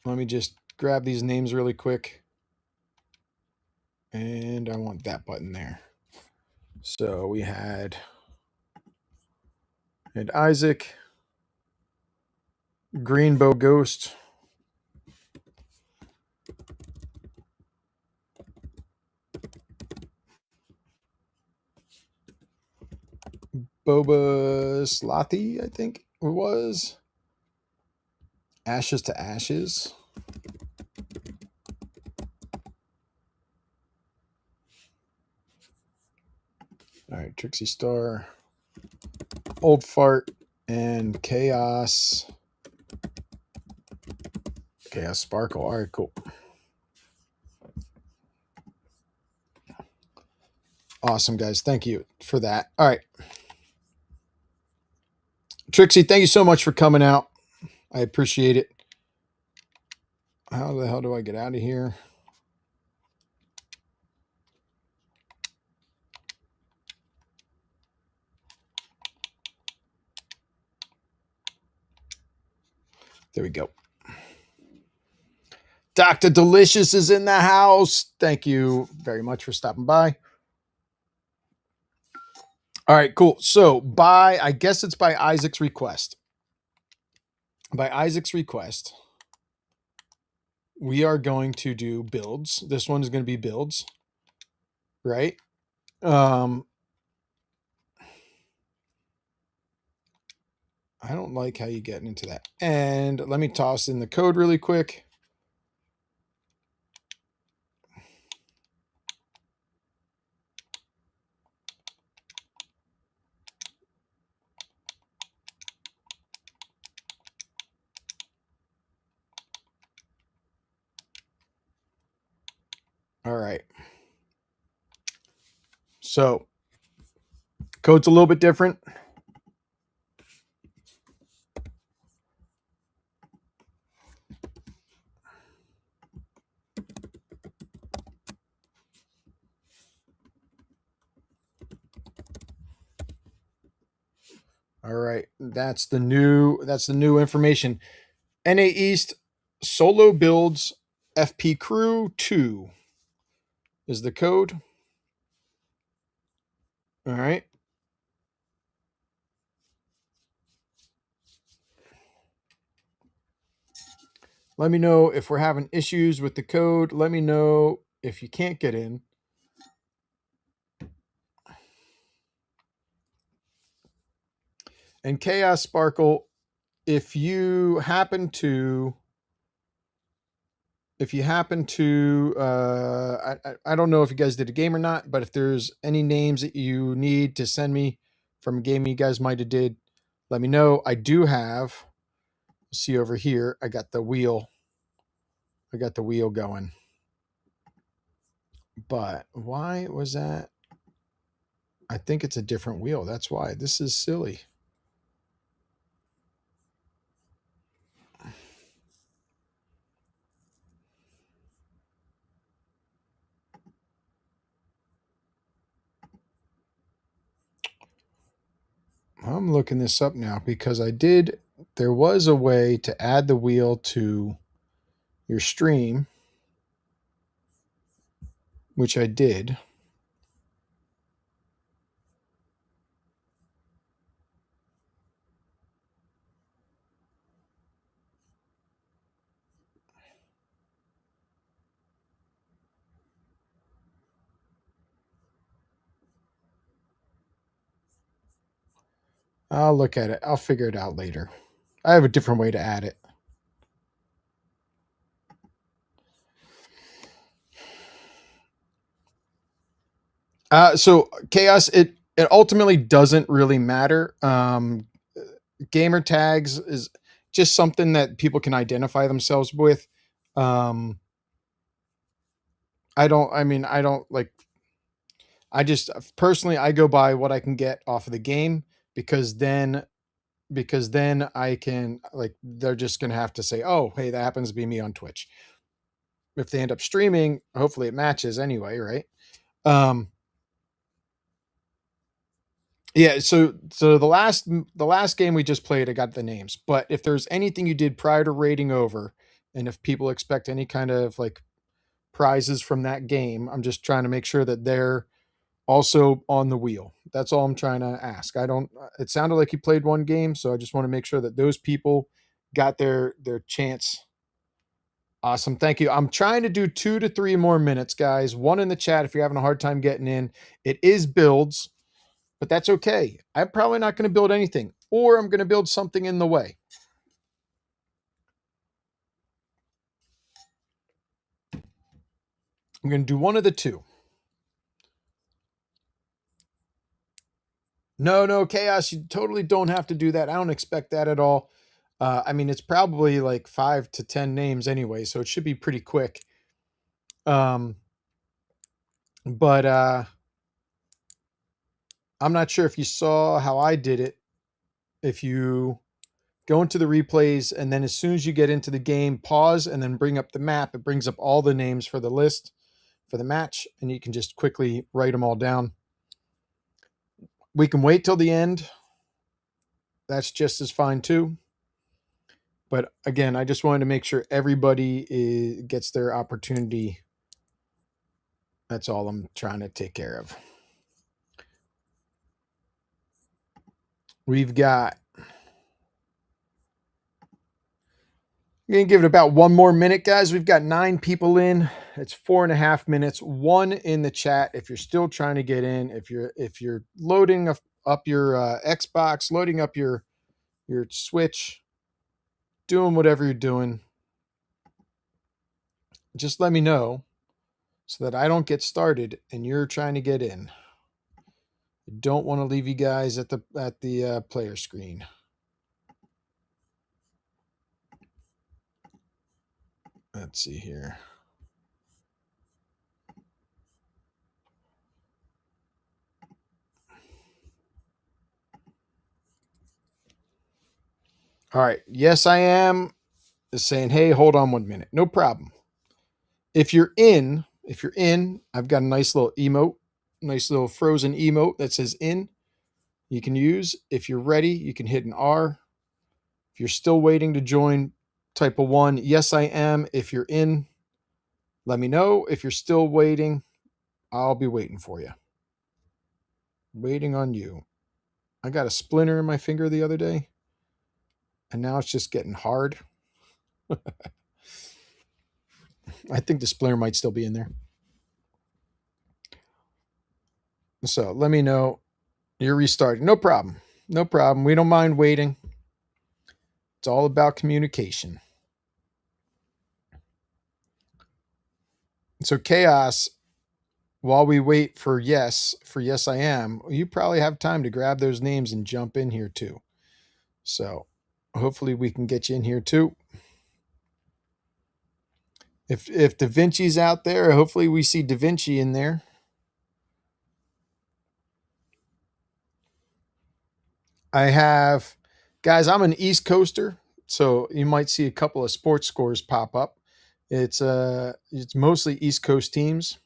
Let me just grab these names really quick. And I want that button there. So we had Isaac, Greenbow Ghost, Boba Slothy, I think it was. Ashes to Ashes. right, Trixie Star, Old Fart, and Chaos. Chaos Sparkle. All right, cool. Awesome, guys. Thank you for that. All right. Trixie, thank you so much for coming out. I appreciate it. How the hell do I get out of here? There we go. Dr. Delicious is in the house. Thank you very much for stopping by. All right, cool. So I guess it's by Isaac's request. By Isaac's request, we are going to do builds. This one is going to be builds, right? I don't like how you get into that. And let me toss in the code really quick. All right. So code's a little bit different. All right. That's the new information. NA East solo builds FP crew 2 is the code. All right. Let me know if we're having issues with the code. Let me know if you can't get in. And Chaos Sparkle, if you happen to, I don't know if you guys did a game or not, but if there's any names that you need to send me from a game you guys might have did, let me know. I do have, see over here, I got the wheel going. But why was that? I think it's a different wheel. That's why. This is silly. I'm looking this up now because there was a way to add the wheel to your stream, which I did. I'll look at it. I'll figure it out later. I have a different way to add it. So Chaos, it ultimately doesn't really matter. Gamer tags is just something that people can identify themselves with. I don't like, I just personally, I go by what I can get off of the game because then I can, like, they're just going to have to say, oh, hey, that happens to be me on Twitch. If they end up streaming, hopefully it matches anyway, right? Yeah, so the last game we just played, I got the names. But if there's anything you did prior to raiding over, and if people expect any kind of like prizes from that game, I'm just trying to make sure that they're also on the wheel. That's all I'm trying to ask. I don't. It sounded like you played one game, so I just want to make sure that those people got their chance. Awesome, thank you. I'm trying to do 2 to 3 more minutes, guys. One in the chat if you're having a hard time getting in. It is builds. But that's okay. I'm probably not going to build anything, or I'm going to build something in the way. I'm going to do one of the two. No, Chaos, you totally don't have to do that. I don't expect that at all. I mean, it's probably like 5 to 10 names anyway, so it should be pretty quick. Um, but I'm not sure if you saw how I did it. If you go into the replays and then as soon as you get into the game, pause and then bring up the map, it brings up all the names for the list for the match, and you can just quickly write them all down. We can wait till the end. That's just as fine too. But again, I just wanted to make sure everybody gets their opportunity. That's all I'm trying to take care of. We've got, I'm going to give it about one more minute, guys. We've got 9 people in. It's 4.5 minutes. 1 in the chat. If you're still trying to get in, if you're loading up your Xbox, loading up your Switch, doing whatever you're doing, just let me know so that I don't get started and you're trying to get in. I don't want to leave you guys at the player screen. Let's see here. All right. Yes, I am. Is saying, hey, hold on 1 minute. No problem. If you're in, I've got a nice little emote, nice little frozen emote that says in. You can use. If you're ready, you can hit an R. If you're still waiting to join, type a 1. Yes, I am. If you're in, let me know. If you're still waiting, I'll be waiting for you. Waiting on you. I got a splinter in my finger the other day, and now it's just getting hard. I think the splinter might still be in there. So let me know. You're restarting. No problem. No problem. We don't mind waiting. It's all about communication. So Chaos, while we wait for yes I am, you probably have time to grab those names and jump in here too. So hopefully we can get you in here too. If Da Vinci's out there, hopefully we see Da Vinci in there. I have, guys, I'm an East Coaster, so you might see a couple of sports scores pop up. It's mostly East Coast teams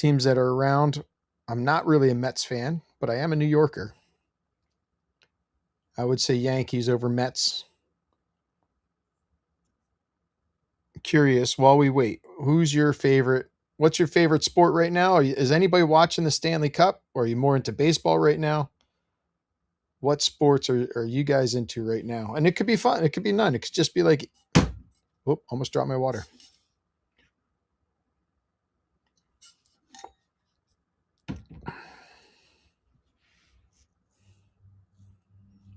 that are around. I'm not really a Mets fan, but I am a New Yorker. I would say Yankees over Mets. Curious, while we wait, who's your favorite? What's your favorite sport right now? Is anybody watching the Stanley Cup, or are you more into baseball right now? What sports are you guys into right now? And it could be fun. It could be none. It could just be like, oh, almost dropped my water.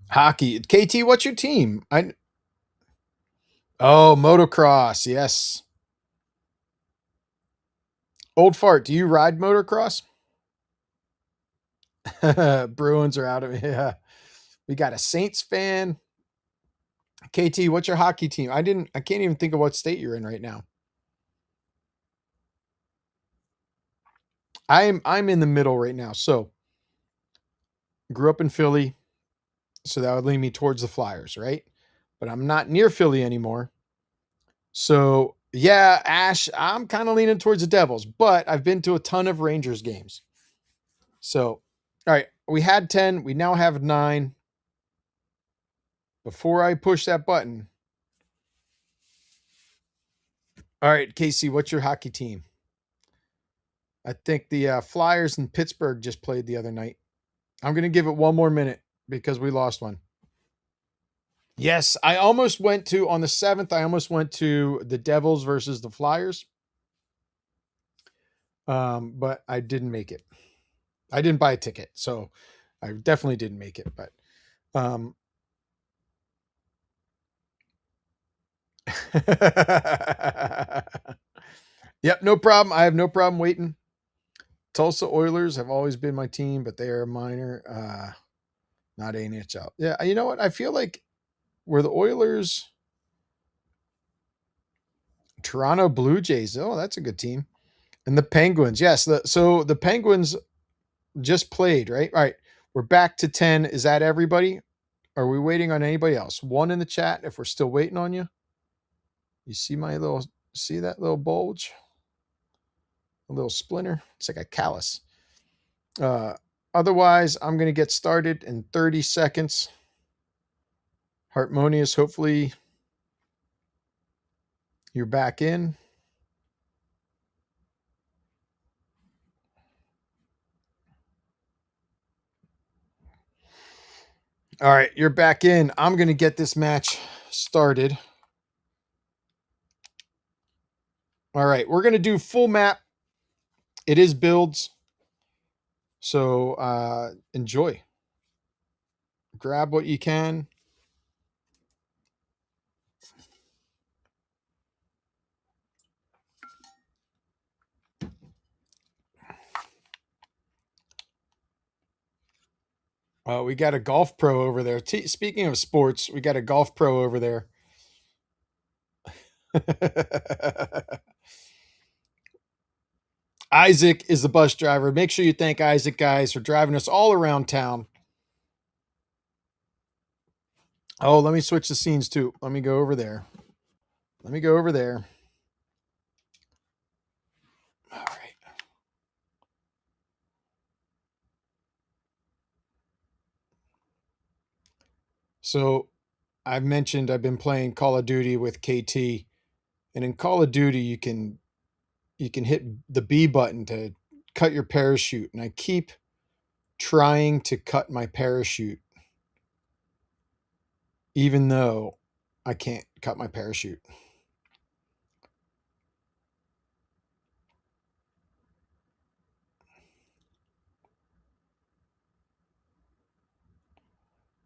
Hockey. KT, what's your team? Oh, motocross. Yes. Old fart. Do you ride motocross? Bruins are out of it. Yeah. We got a Saints fan. KT, what's your hockey team? I can't even think of what state you're in right now. I'm in the middle right now. So grew up in Philly, so that would lead me towards the Flyers, right? But I'm not near Philly anymore. So yeah, Ash, I'm kind of leaning towards the Devils, but I've been to a ton of Rangers games. So, all right, we had 10, we now have 9. Before I push that button, all right, Casey, what's your hockey team? I think the Flyers in Pittsburgh just played the other night. I'm going to give it one more minute because we lost one. Yes, I almost went to, on the 7th, I almost went to the Devils versus the Flyers. But I didn't make it. I didn't buy a ticket, so I definitely didn't make it. But yep, no problem. I have no problem waiting. Tulsa Oilers have always been my team, but they are minor, not NHL. Yeah, you know what? I feel like were the Oilers, Toronto Blue Jays. Oh, that's a good team. And the Penguins. Yes. So the Penguins just played, right? All right. We're back to 10. Is that everybody? Are we waiting on anybody else? One in the chat if we're still waiting on you. You see that little bulge? A little splinter? It's like a callus. Otherwise, I'm going to get started in 30 seconds. Harmonious, hopefully you're back in. All right, you're back in. I'm going to get this match started. All right, we're going to do full map. It is builds. So enjoy. Grab what you can. We got a golf pro over there. Speaking of sports, we got a golf pro over there. Isaac is the bus driver. Make sure you thank Isaac, guys, for driving us all around town. Oh, let me switch the scenes too. Let me go over there. All right. So I've mentioned I've been playing Call of Duty with KT, and in Call of Duty you can hit the B button to cut your parachute, and I keep trying to cut my parachute even though I can't cut my parachute.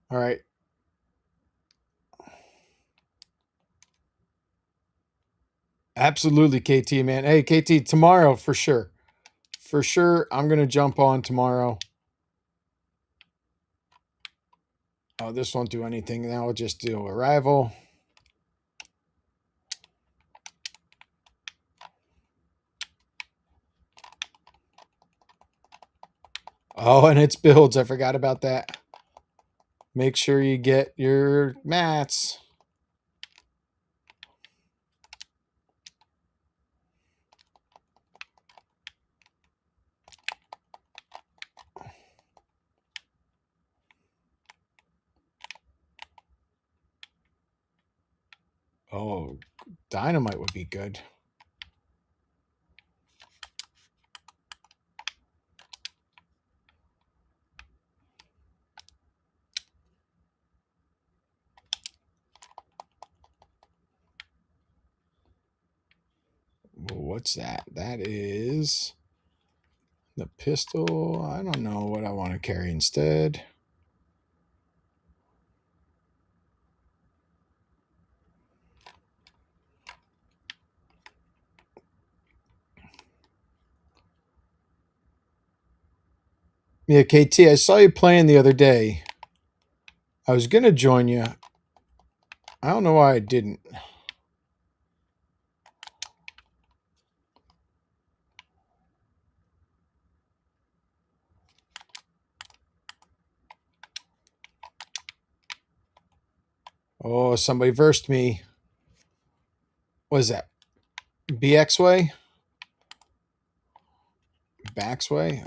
All right. Absolutely, KT, man. Hey, KT, tomorrow for sure. For sure, I'm going to jump on tomorrow. Oh, this won't do anything. Now we'll just do arrival. Oh, and it's builds. I forgot about that. Make sure you get your mats. Oh, dynamite would be good. What's that? That is the pistol. I don't know what I want to carry instead. Yeah, KT, I saw you playing the other day. I was going to join you. I don't know why I didn't. Oh, somebody versed me. What is that? BX way? Bax way?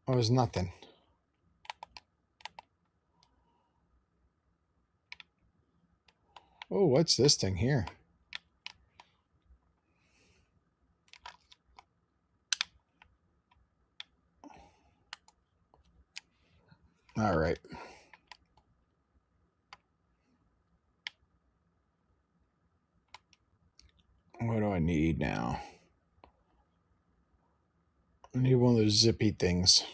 Oh, it was nothing. Oh, what's this thing here? All right. What do I need now? I need one of those zippy things.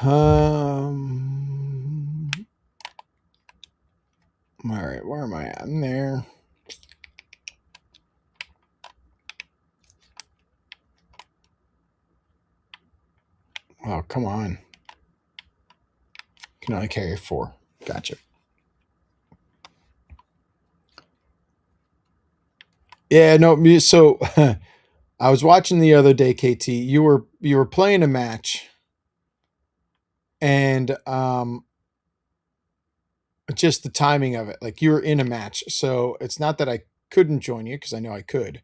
All right, where am I at? I'm there. Oh, come on. Can only carry 4. Gotcha. Yeah, no, so I was watching the other day, KT. You were playing a match, and just the timing of it. Like, you were in a match, so it's not that I couldn't join you because I know I could,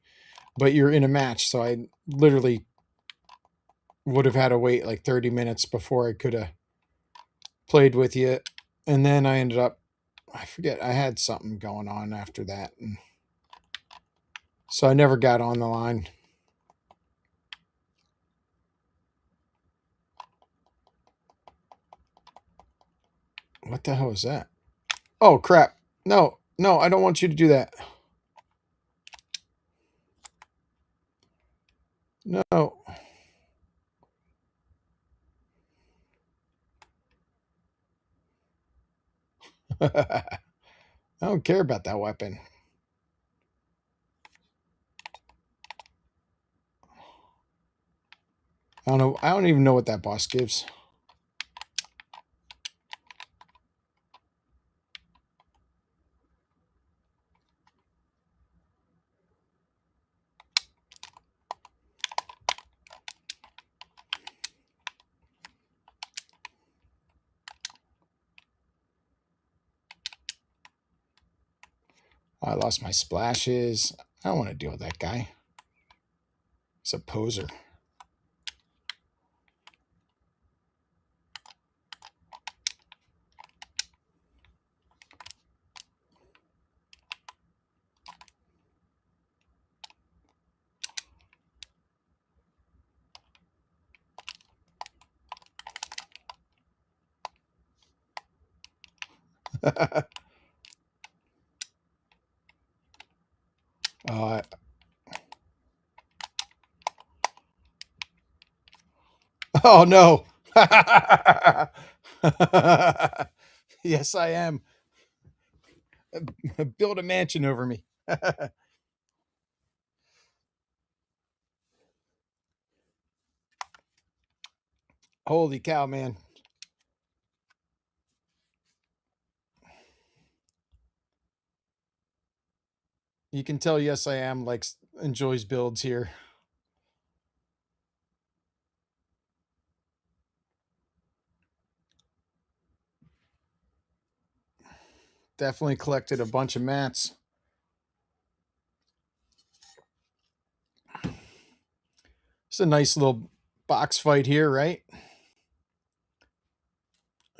but you're in a match, so I literally would have had to wait like 30 minutes before I could have played with you. And then I ended up, I forget, I had something going on after that, and so I never got on the line. What the hell is that? Oh, crap. No, I don't want you to do that. No. I don't care about that weapon. I don't know. I don't even know what that boss gives. I lost my splashes. I don't want to deal with that guy. He's a poser. uh, oh, no. Yes, I am. Build a mansion over me. Holy cow, man. You can tell Yes I Am likes enjoys builds here. Definitely collected a bunch of mats. It's a nice little box fight here, right?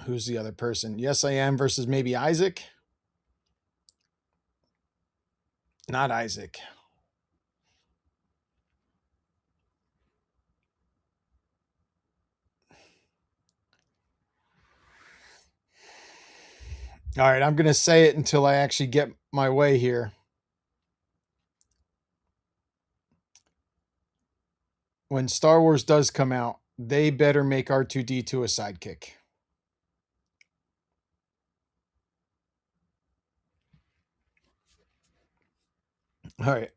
Who's the other person? Yes I Am versus maybe Isaac. Not Isaac. All right, I'm going to say it until I actually get my way here. When Star Wars does come out, they better make R2-D2 a sidekick. All right.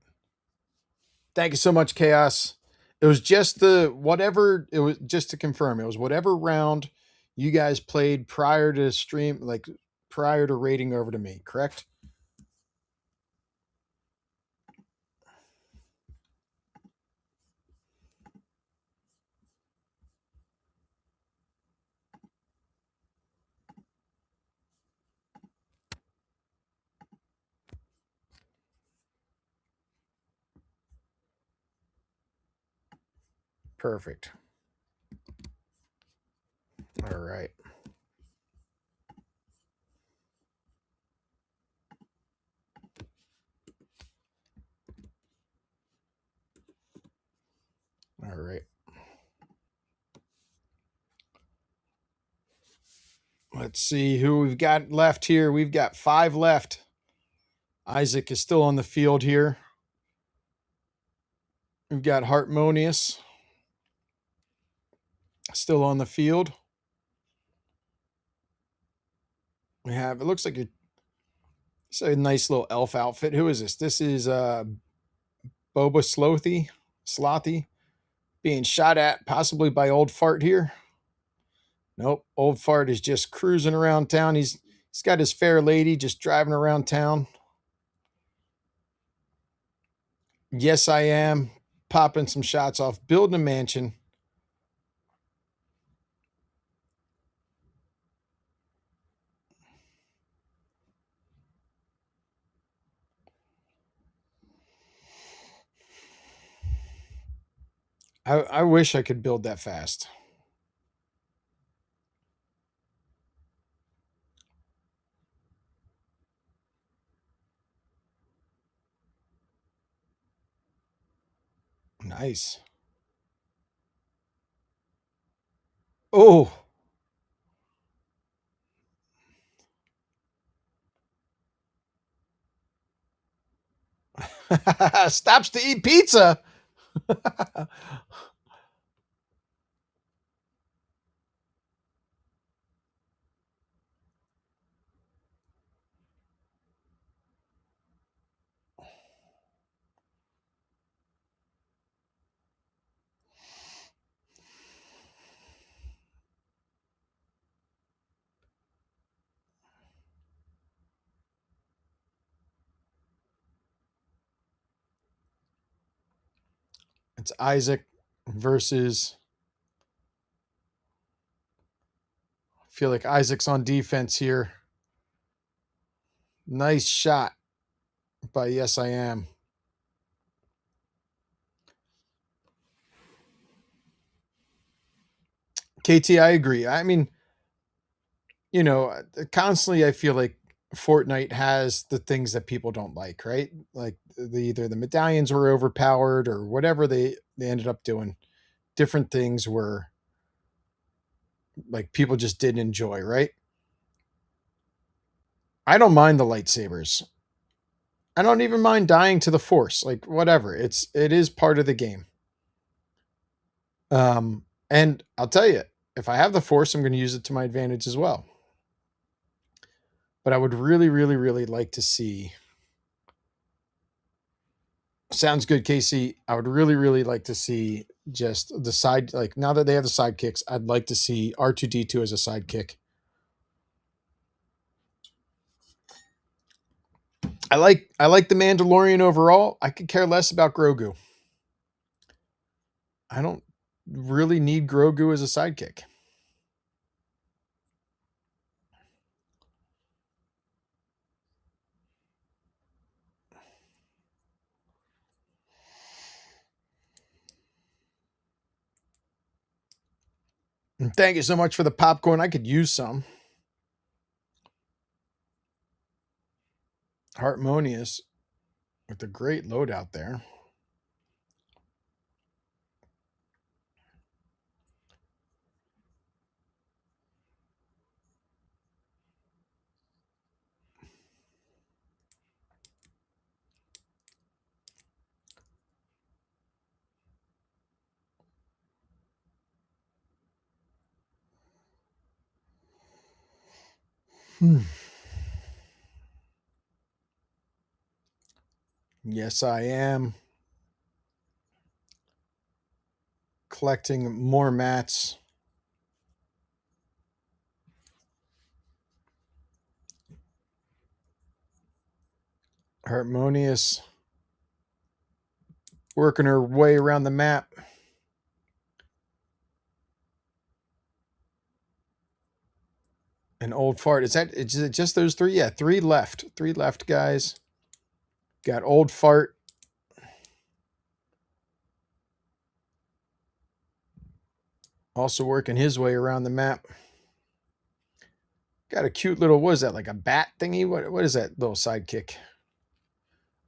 Thank you so much, Chaos. It was just it was just to confirm, it was whatever round you guys played prior to stream, like prior to raiding over to me, correct? Perfect. All right. All right. Let's see who we've got left here. We've got 5 left. Isaac is still on the field here. We've got Harmonious still on the field. We have, it looks like it's a nice little elf outfit. Who is this? This is Boba Slothy being shot at possibly by Old Fart here. Nope, Old Fart is just cruising around town. He's got his fair lady just driving around town. Yes, I am popping some shots off, building a mansion. I wish I could build that fast. Nice. Oh, stops to eat pizza. It's Isaac versus. I feel like Isaac's on defense here. Nice shot by Yes I Am. KT, I agree. I mean, constantly I feel like Fortnite has the things that people don't like, right? Like either the medallions were overpowered or whatever they ended up doing. Different things were like people just didn't enjoy, right? I don't mind the lightsabers. I don't even mind dying to the force. Like whatever. It is part of the game. And I'll tell you, if I have the force, I'm going to use it to my advantage as well. But I would really, really, really like to see. Sounds good, Casey. I would really, really like to see just the side. Like now that they have the sidekicks, I'd like to see R2D2 as a sidekick. I like the Mandalorian overall. I could care less about Grogu. I don't really need Grogu as a sidekick. And thank you so much for the popcorn. I could use some. Harmonious with a great loadout there. Yes, I am. Collecting more mats. Harmonious. Working her way around the map. An old fart. Is it just those three? Yeah, three left. Three left, guys. Got old fart. Also working his way around the map. Got a cute little, what is that, like a bat thingy? What is that little sidekick?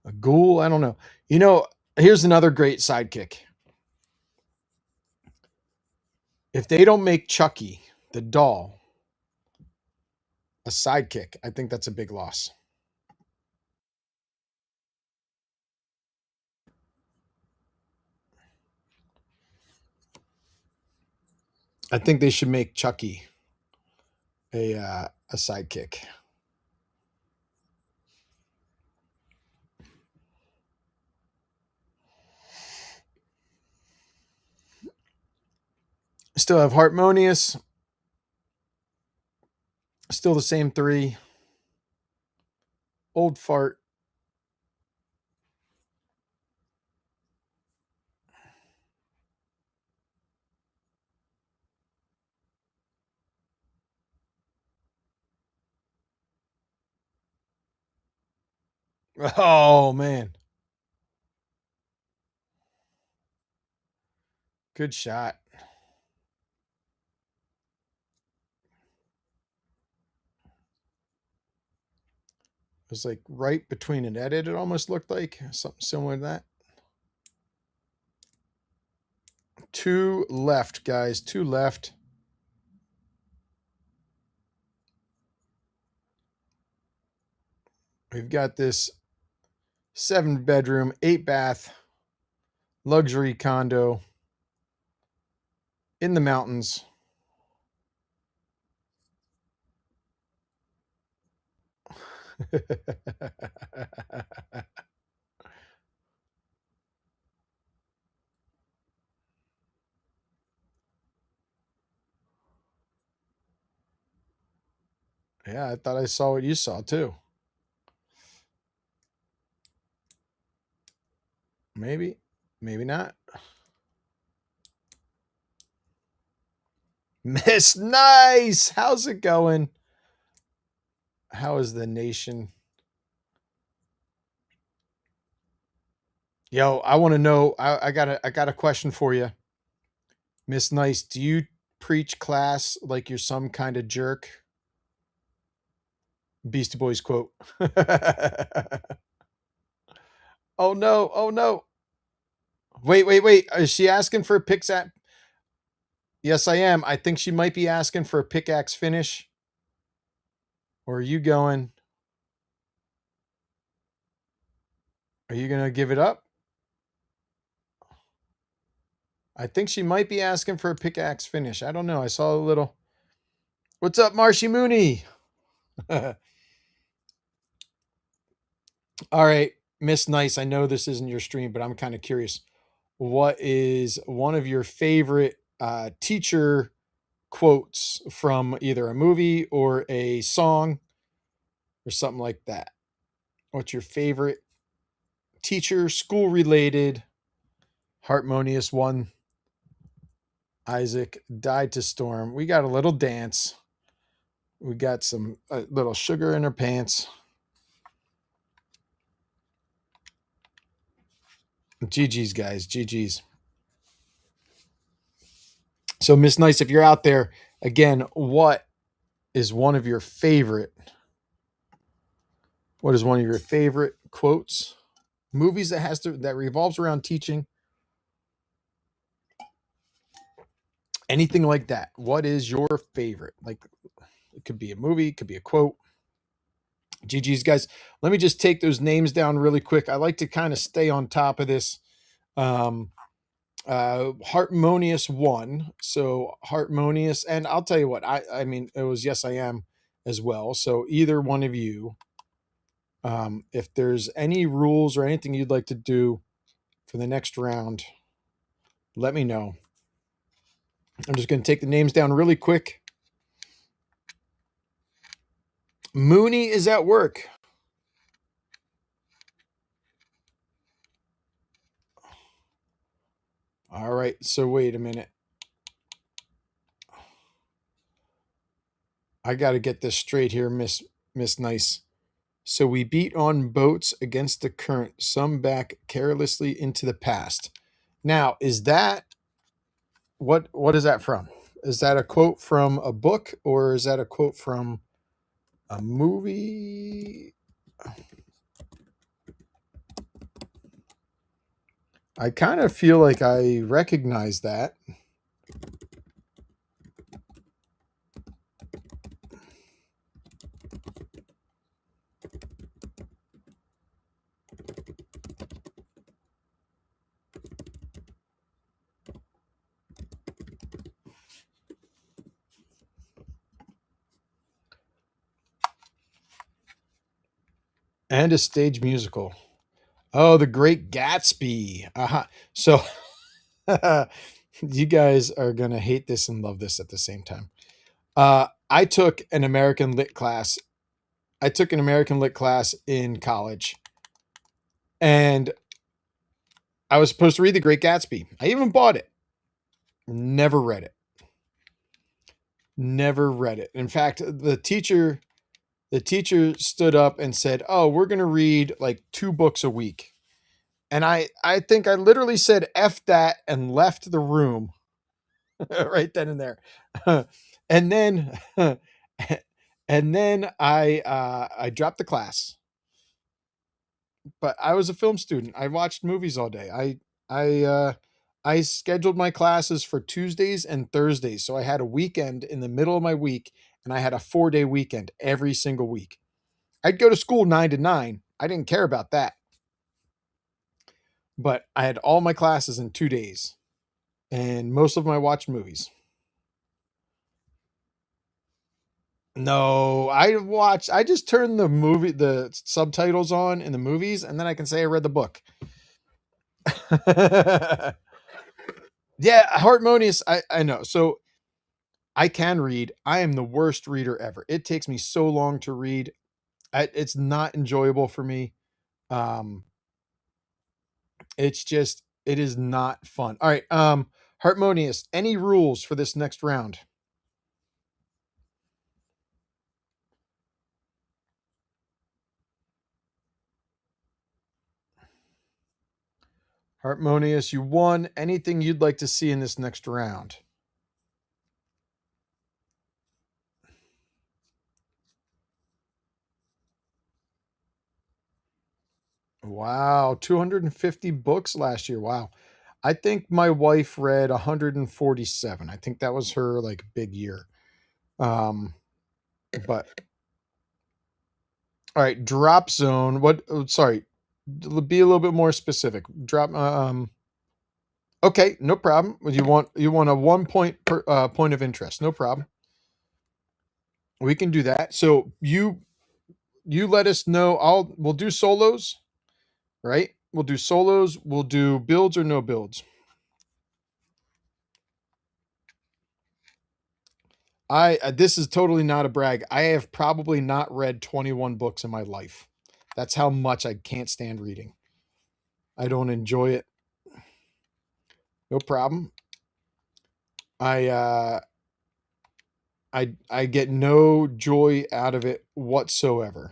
A ghoul? I don't know. Here's another great sidekick. If they don't make Chucky, the doll, a sidekick, I think that's a big loss. I think they should make Chucky a sidekick. Still have Harmonious. Still the same three. Old Fart. Oh, man. Good shot. It was like right between an edit, it almost looked like. Something similar to that. 2 left, guys. 2 left. We've got this 7-bedroom, 8-bath luxury condo in the mountains. Yeah, I thought I saw what you saw too. Maybe, maybe not. Miss Nice, how's it going? How is the nation? Yo, I want to know. I got a question for you, Miss Nice. Do you preach class like you're some kind of jerk? Beastie Boys quote. Oh no! Oh no! Wait, wait, wait. Is she asking for a pickaxe? Yes, I am. I think she might be asking for a pickaxe finish. Or are you going? Are you going to give it up? I think she might be asking for a pickaxe finish. I don't know. I saw a little. What's up, Marshy Mooney? All right, Miss Nice. I know this isn't your stream, but I'm kind of curious. What is one of your favorite teacher quotes from either a movie or a song or something like that? What's your favorite teacher, school related, harmonious one? Isaac died to storm. We got a little dance. We got some little sugar in her pants. GG's, guys. GG's. So, Miss Nice, if you're out there, again, what is one of your favorite? What is one of your favorite quotes? Movies that revolves around teaching. Anything like that. What is your favorite? Like, it could be a movie, it could be a quote. GG's, guys. Let me just take those names down really quick. I like to kind of stay on top of this. Harmonious one. So Harmonious, and I'll tell you what, I mean, it was Yes I Am as well. So either one of you, if there's any rules or anything you'd like to do for the next round, let me know. I'm just going to take the names down really quick. Mooney is at work. All right. So wait a minute. I got to get this straight here, Miss Nice. So we beat on boats against the current, some back carelessly into the past. Now, is that what is that from? Is that a quote from a book or is that a quote from a movie? I kind of feel like I recognize that. And a stage musical. Oh, The Great Gatsby. So You guys are going to hate this and love this at the same time. I took an American Lit class. I took an American Lit class in college, and I was supposed to read The Great Gatsby. I even bought it. Never read it. Never read it. In fact, the teacher stood up and said, "Oh, we're going to read like 2 books a week." And I think I literally said F that and left the room right then and there. and then and then I dropped the class. But I was a film student. I watched movies all day. I scheduled my classes for Tuesdays and Thursdays. So I had a weekend in the middle of my week, and I had a 4-day weekend every single week. I'd go to school 9 to 9. I didn't care about that. But I had all my classes in 2 days, and most of them I watched movies. No, I just turned the subtitles on in the movies, and then I can say I read the book. Yeah, harmonious. I know. So I can read. I am the worst reader ever. It takes me so long to read. It's not enjoyable for me. Um, it is not fun. All right. Harmonious. Any rules for this next round? Harmonious, you won. Anything you'd like to see in this next round? Wow, 250 books last year. Wow. I think my wife read 147. I think that was her like big year. Um, but all right, drop zone. What? Sorry, be a little bit more specific. Drop. Okay, no problem. You want a 1 point per point of interest. No problem. We can do that. So you let us know. We'll do solos, right? We'll do solos. We'll do builds or no builds. This is totally not a brag. I have probably not read 21 books in my life. That's how much I can't stand reading. I don't enjoy it. No problem. I I get no joy out of it whatsoever.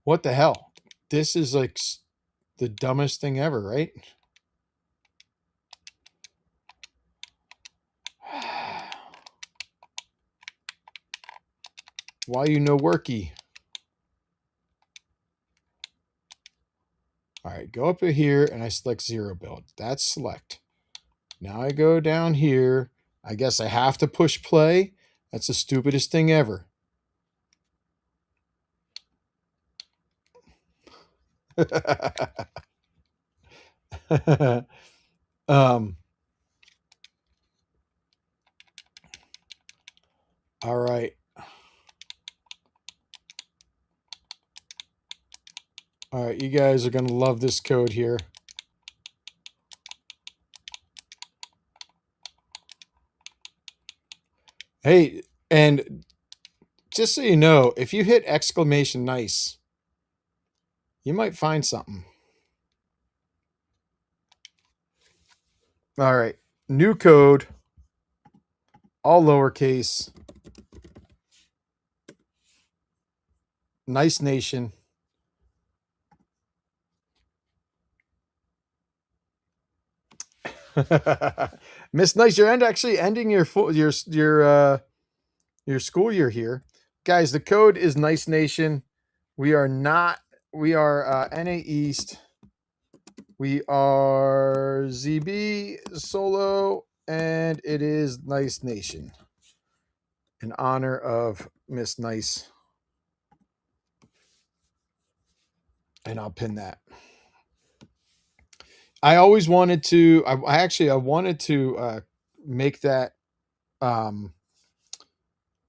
What the hell? This is like the dumbest thing ever, right? Why you no worky? All right, go up here and I select zero build. That's select. Now I go down here. I guess I have to push play. That's the stupidest thing ever. um, all right. All right, you guys are going to love this code here. Hey, and just so you know, if you hit exclamation nice, you might find something. All right, new code, all lowercase, nice nation. Miss Nice, you're actually ending your your school year here, guys. The code is Nice Nation. We are not. We are NA East. We are ZB solo, and it is Nice Nation in honor of Miss Nice. And I'll pin that. I always wanted to. I wanted to make that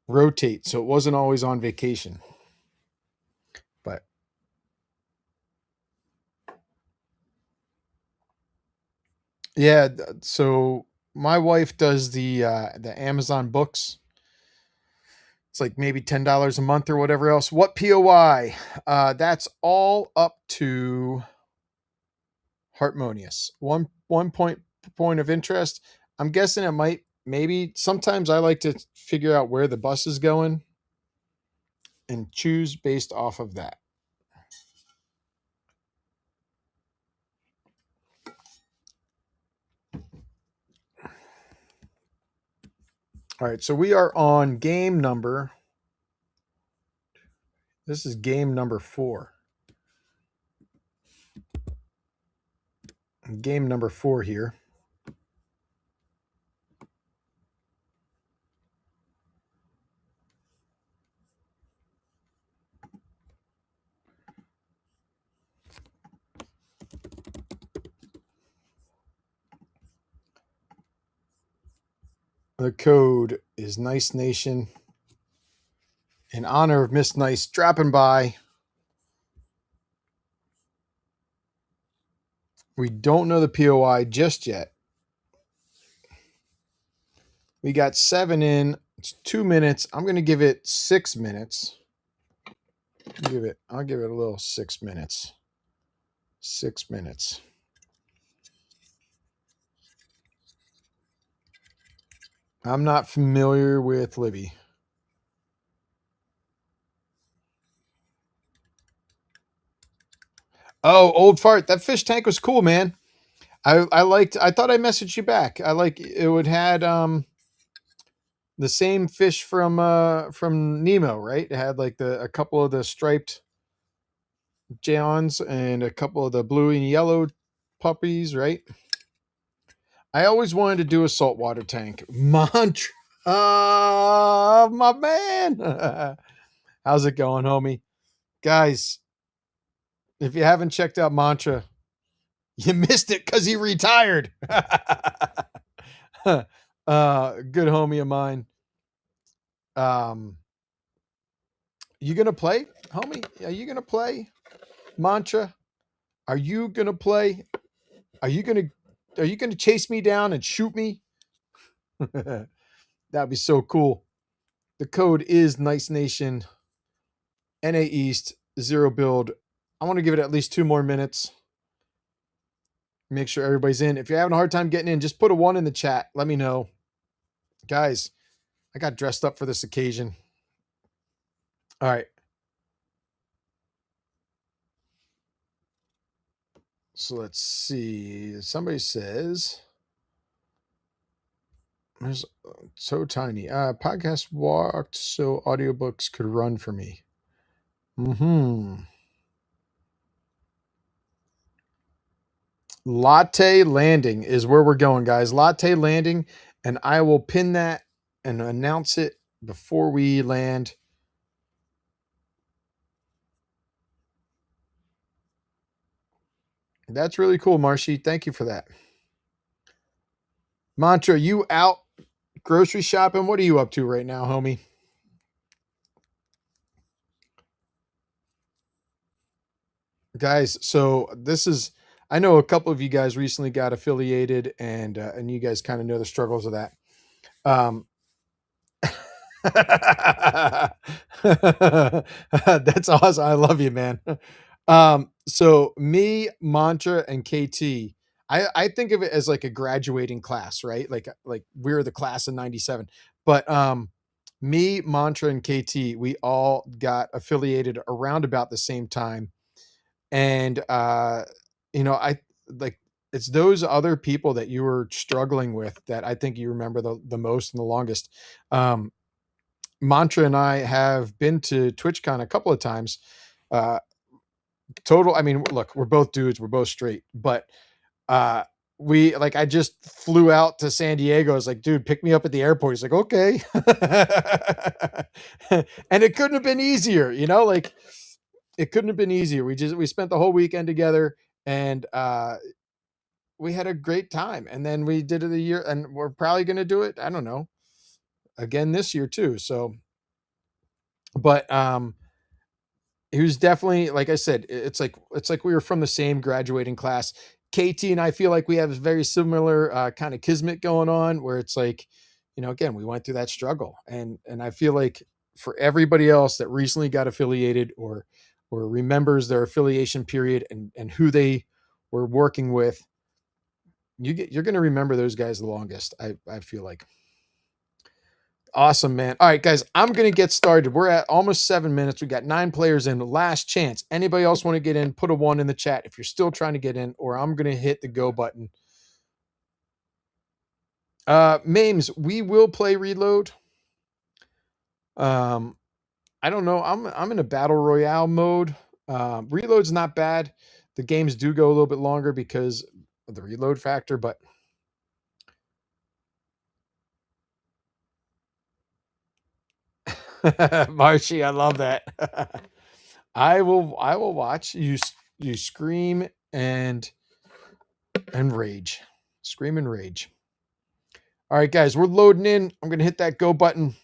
rotate so it wasn't always on vacation. But Yeah, so my wife does the Amazon books. It's like maybe $10 a month or whatever else. What POI? That's all up to Harmonious. One point of interest. I'm guessing it might maybe sometimes I like to figure out where the bus is going and choose based off of that. All right, so we are on game number. This is game number 4. Game number 4 here. The code is Nice Nation. In honor of Miss Nice dropping by. We don't know the POI just yet. We got 7 in. It's 2 minutes. I'm going to give it 6 minutes. I'll give it a little 6 minutes. 6 minutes. I'm not familiar with Libby. Oh, old fart. That fish tank was cool, man. I thought I messaged you back. I like it would had the same fish from Nemo, right? It had like a couple of the striped Johns and a couple of the blue and yellow puppies, right? I always wanted to do a saltwater tank. Mantra, my man. How's it going, homie? Guys, if you haven't checked out Mantra, you missed it because he retired. Good homie of mine. You gonna play, homie? Are you gonna play Mantra? Are you gonna play? Are you gonna chase me down and shoot me? That'd be so cool. The code is Nice Nation. NA East 0 build. I want to give it at least 2 more minutes. Make sure everybody's in. If you're having a hard time getting in, just put a 1 in the chat. Let me know. Guys, I got dressed up for this occasion. All right. So let's see. Somebody says there's so tiny. Podcast walked so audiobooks could run for me. Latte Landing is where we're going, guys. Latte Landing, and I will pin that and announce it before we land. That's really cool, Marshy. Thank you for that. Mantra, you out grocery shopping? What are you up to right now, homie? Guys, so this is I know a couple of you guys recently got affiliated and you guys kind of know the struggles of that. That's awesome. I love you, man. So me, Mantra, and KT, I think of it as like a graduating class, right? Like we're the class of 97. But me, Mantra, and KT, we all got affiliated around about the same time. And I like it's those other people that you were struggling with that I think you remember the most and the longest. Mantra and I have been to TwitchCon a couple of times. I mean, look, we're both dudes, we're both straight, but I just flew out to San Diego. I was like, dude, pick me up at the airport. He's like, okay. And it couldn't have been easier, like it couldn't have been easier. We spent the whole weekend together and we had a great time. And then we did it a year and we're probably going to do it. I don't know, again this year too. So, but he was definitely, like I said, it's like we were from the same graduating class. KT and I feel like we have a very similar kind of kismet going on, where it's like, again, we went through that struggle, and I feel like for everybody else that recently got affiliated or remembers their affiliation period and who they were working with, you're going to remember those guys the longest. I feel like. Awesome, man. All right, guys, I'm going to get started. We're at almost 7 minutes. We got 9 players in. Last chance. Anybody else want to get in? Put a 1 in the chat if you're still trying to get in, or I'm going to hit the go button. Mames, we will play reload. I don't know. I'm in a battle royale mode. Reload's not bad. The games do go a little bit longer because of the reload factor, but Marshy, I love that. I will watch you scream and rage. Scream and rage. All right, guys, we're loading in. I'm going to hit that go button.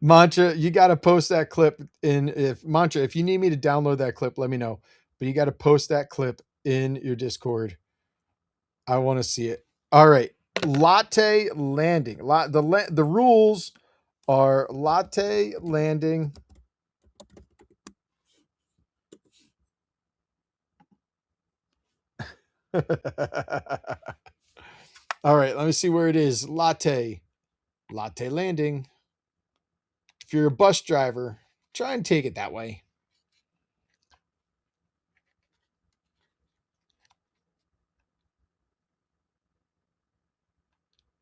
Mantra, you got to post that clip in. If you need me to download that clip, let me know. But you got to post that clip in your Discord. I want to see it. All right, latte landing. The rules are latte landing. All right, let me see where it is. Latte landing. If you're a bus driver, try and take it that way.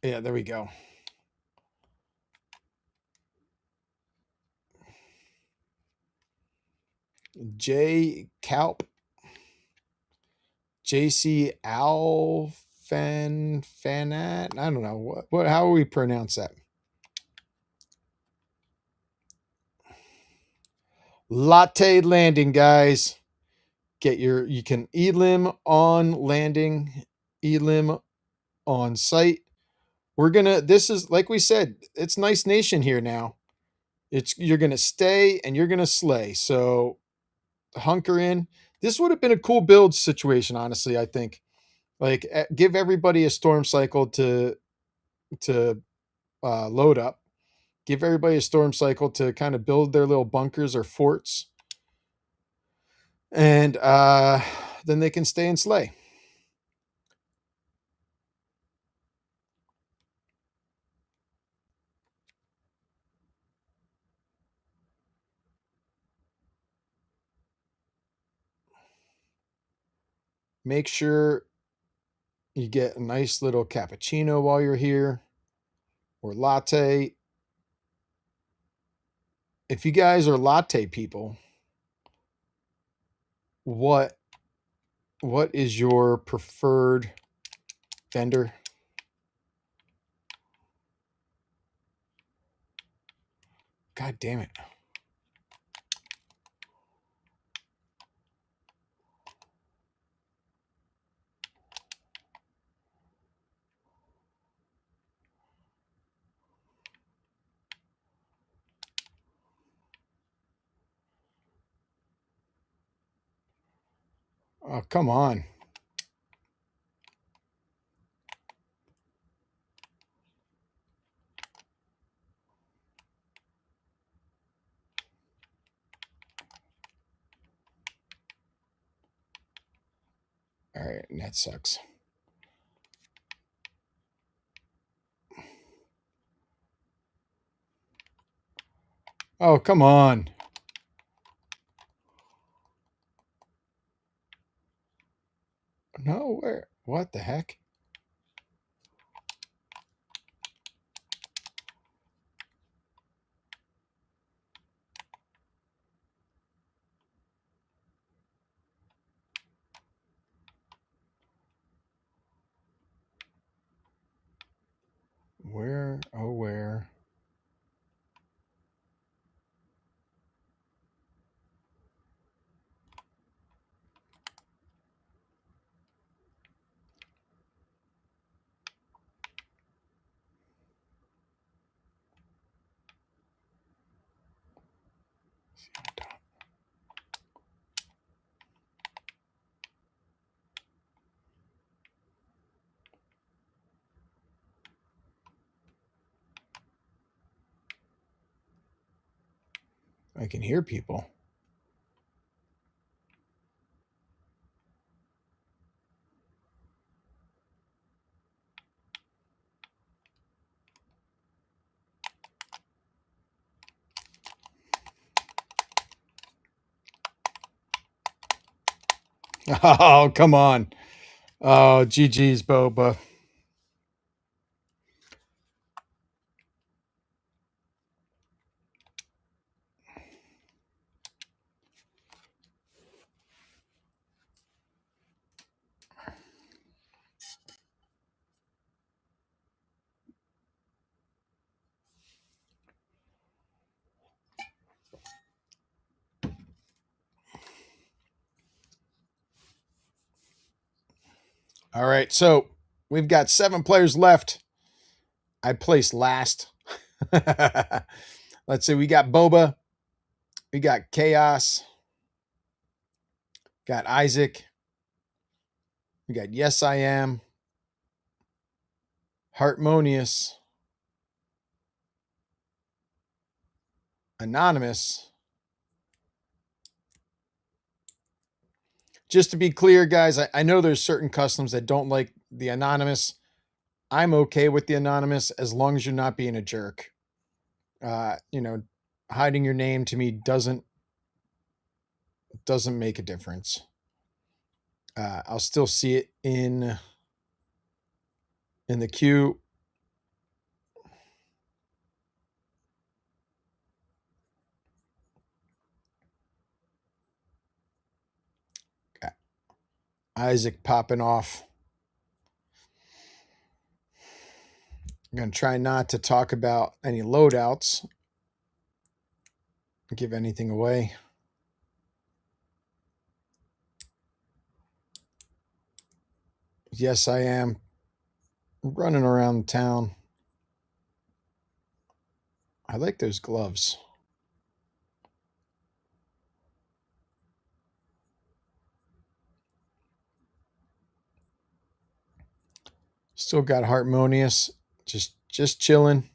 Yeah, there we go. J Calp, JC Fanat. I don't know what how will we pronounce that? Latte landing, guys. You can elim on landing, elim on site. This is like we said, it's Nice Nation here now. You're gonna stay and you're gonna slay. So hunker in. This would have been a cool build situation, honestly. I think, like, give everybody a storm cycle to load up. Give everybody a storm cycle to kind of build their little bunkers or forts, and then they can stay and slay. Make sure you get a nice little cappuccino while you're here, or latte. If you guys are latte people, what is your preferred vendor? God damn it. Oh, come on. All right, that sucks. Oh, come on. No, where? What the heck? Where? Oh, where? I can hear people. Oh, come on. Oh, GG's, Boba. All right, so we've got 7 players left. I placed last. Let's see, we got Boba, we got Chaos, got Isaac, we got Yes I Am, Harmonious, Anonymous. Just to be clear, guys, I know there's certain customs that don't like the Anonymous. I'm okay with the Anonymous as long as you're not being a jerk. You know, hiding your name to me doesn't make a difference. I'll still see it in the queue. Got Isaac popping off. I'm going to try not to talk about any loadouts, give anything away. Yes, I am running around town. I like those gloves. Still got Harmonious, just chilling.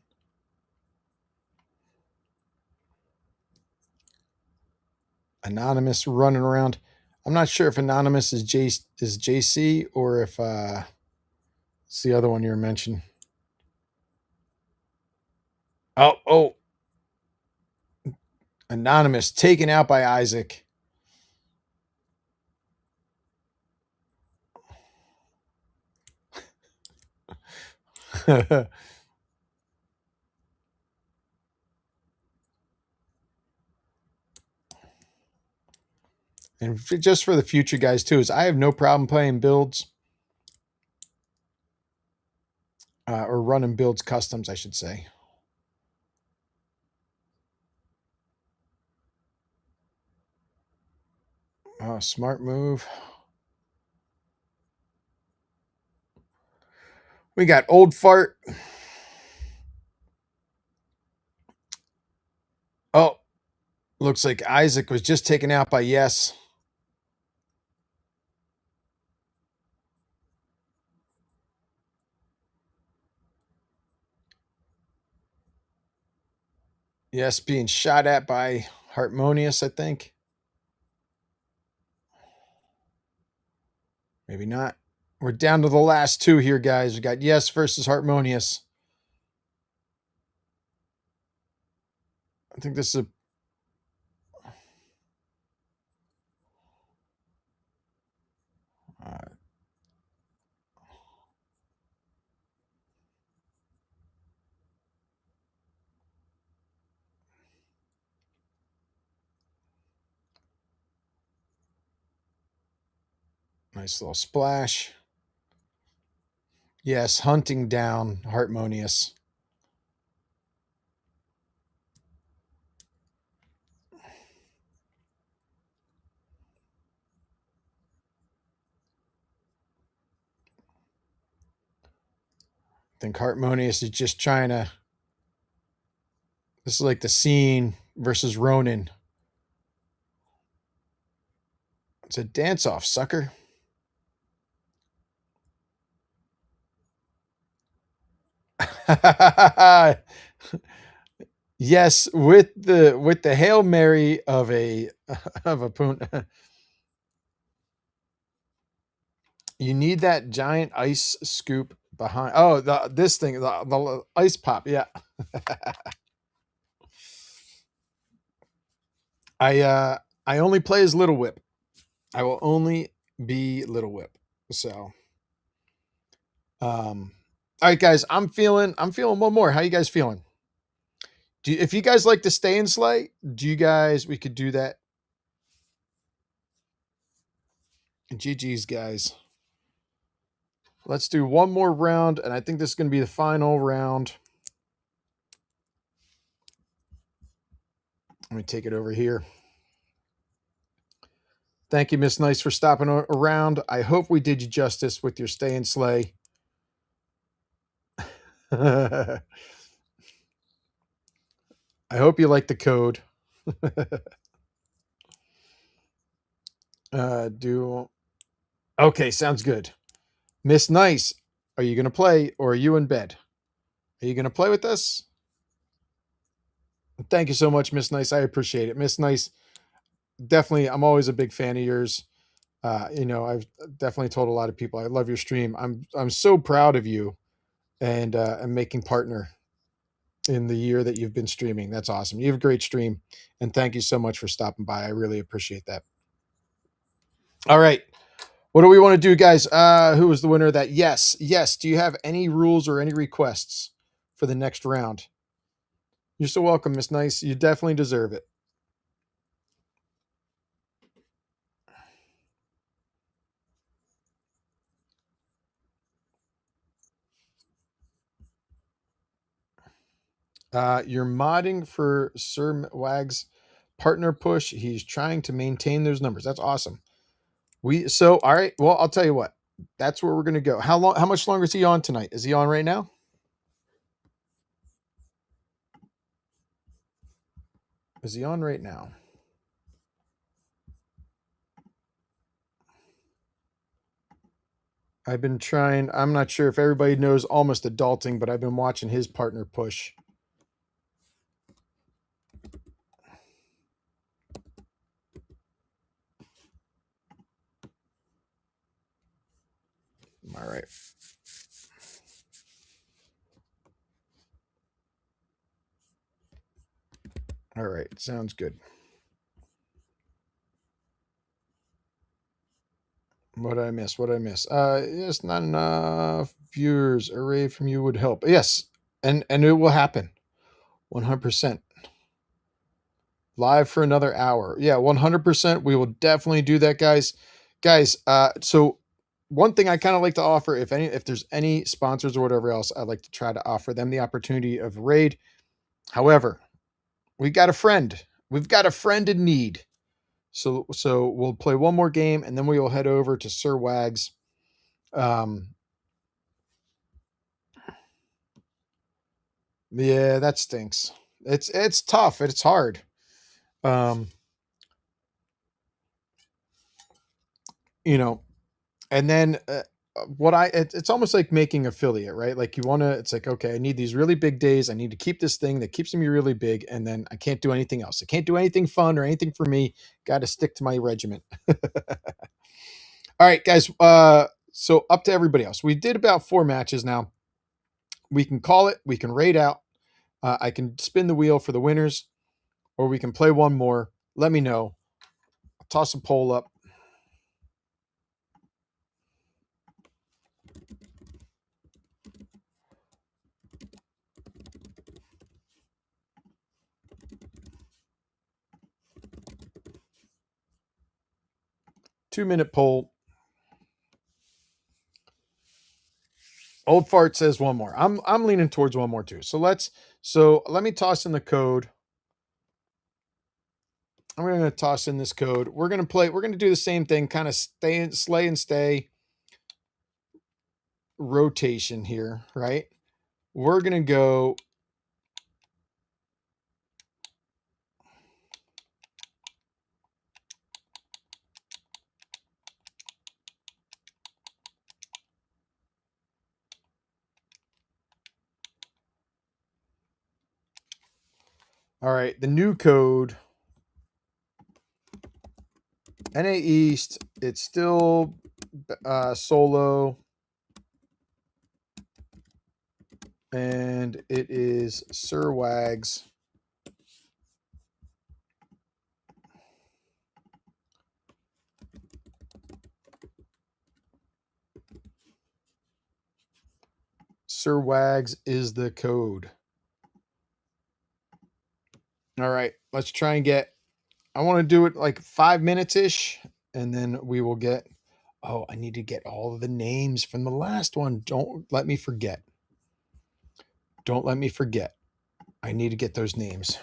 Anonymous running around. I'm not sure if Anonymous is JC or if it's the other one you were mentioning. Oh, Anonymous taken out by Isaac. And just for the future guys too, is I have no problem playing builds or running builds customs, I should say. Oh, smart move. We got Old Fart. Oh, looks like Isaac was just taken out by Yes. Yes, being shot at by Harmonious, I think. Maybe not. We're down to the last 2 here, guys. We got Yes versus Harmonious. I think this is a nice little splash. Yes, hunting down Harmonious. I think Harmonious is just trying to. This is like the Scene versus Ronin. It's a dance off, sucker. Yes, with the Hail Mary of a of a poon. You need that giant ice scoop behind. Oh, this thing, the ice pop. Yeah. I I only play as Little Whip. I will only be Little Whip. So, all right, guys, I'm feeling one more. How you guys feeling? If you guys like to stay and slay, we could do that. GG's, guys. Let's do one more round, and I think this is going to be the final round. Let me take it over here. Thank you, Miss Nice, for stopping around. I hope we did you justice with your stay and slay. I hope you like the code. Do okay, sounds good. Miss Nice, are you gonna play or are you in bed? Are you gonna play with us? Thank you so much, Miss Nice. I appreciate it. Miss Nice, definitely, I'm always a big fan of yours. I've definitely told a lot of people I love your stream. I'm so proud of you and making partner in the year that you've been streaming. That's awesome. You have a great stream, and thank you so much for stopping by. I really appreciate that. All right. What do we want to do, guys? Who was the winner of that? Yes. Yes. Do you have any rules or any requests for the next round? You're so welcome, Miss Nice. You definitely deserve it. You're modding for Sir Wag's partner push. He's trying to maintain those numbers. That's awesome. All right. Well, I'll tell you what. That's where we're gonna go. How much longer is he on tonight? Is he on right now? Is he on right now? I've been trying. I'm not sure if everybody knows Almost Adulting, but I've been watching his partner push. All right. All right. Sounds good. What did I miss? What did I miss? Yes, not enough viewers array from you would help. Yes, and it will happen. 100%. Live for another hour. Yeah, 100%. We will definitely do that, guys. Guys, so one thing I kind of like to offer, if there's any sponsors or whatever else, I'd like to try to offer them the opportunity of raid. However, we got a friend. We've got a friend in need. So we'll play one more game and then we will head over to Sir Wags. Yeah, that stinks. It's tough. It's hard. Um, you know, and then it's almost like making affiliate, right? Like it's like, okay, I need these really big days. I need to keep this thing that keeps me really big, and then I can't do anything else. I can't do anything fun or anything for me. Got to stick to my regiment. All right, guys. So up to everybody else. We did about 4 matches now. We can call it. We can raid out. I can spin the wheel for the winners, or we can play one more. Let me know. I'll toss a poll up. Two-minute poll. Old Fart says one more. I'm leaning towards one more too. So let me toss in the code. I'm going to toss in this code. We're going to do the same thing, kind of slay and stay rotation here, right? We're going to go All right, the new code, NA East, it's still solo, and it is Sir Wags. Sir Wags is the code. All right, let's try and get, I want to do it like 5 minutes-ish, and then we will get, oh, I need to get all of the names from the last one. Don't let me forget. Don't let me forget. I need to get those names.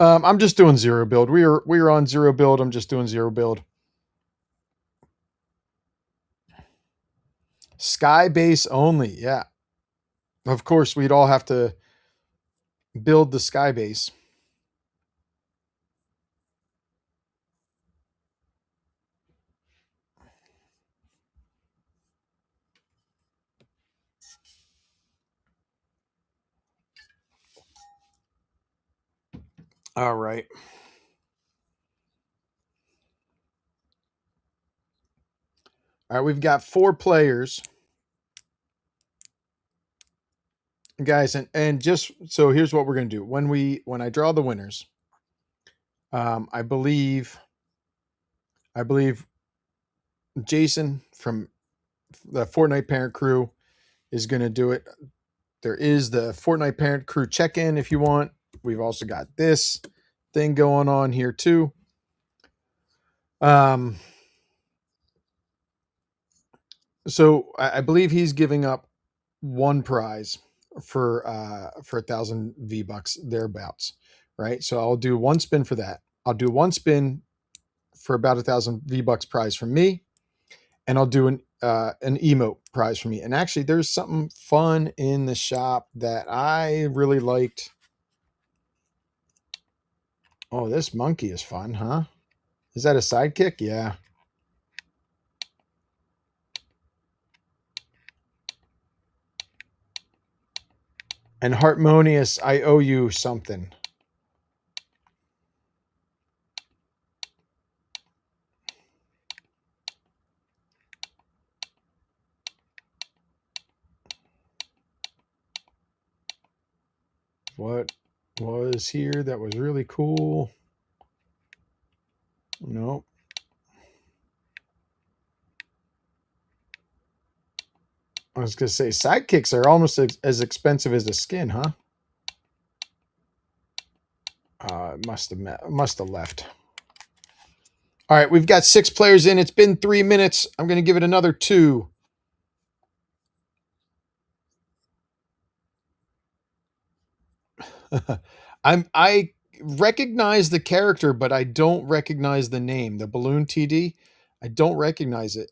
I'm just doing zero build. We are on zero build. I'm just doing zero build. Sky base only. Yeah. Of course, we'd all have to build the sky base. All right. All right, we've got 4 players. Guys, and just so here's what we're going to do. When I draw the winners, I believe Jason from the Fortnite Parent Crew is going to do it. There is the Fortnite Parent Crew check-in if you want. We've also got this thing going on here too. So I believe he's giving up 1 prize for 1,000 VBucks thereabouts, right? So I'll do 1 spin for that. I'll do 1 spin for about 1,000 VBucks prize from me, and I'll do an emote prize for me. And actually, there's something fun in the shop that I really liked. Oh, this monkey is fun, huh? Is that a sidekick? Yeah. And Harmonious, I owe you something. What was here that was really cool? Nope. I was going to say sidekicks are almost as expensive as the skin, huh? It must have left. All right, we've got 6 players in. It's been 3 minutes. I'm going to give it another 2. I recognize the character, but I don't recognize the name. The Balloon TD. I don't recognize it.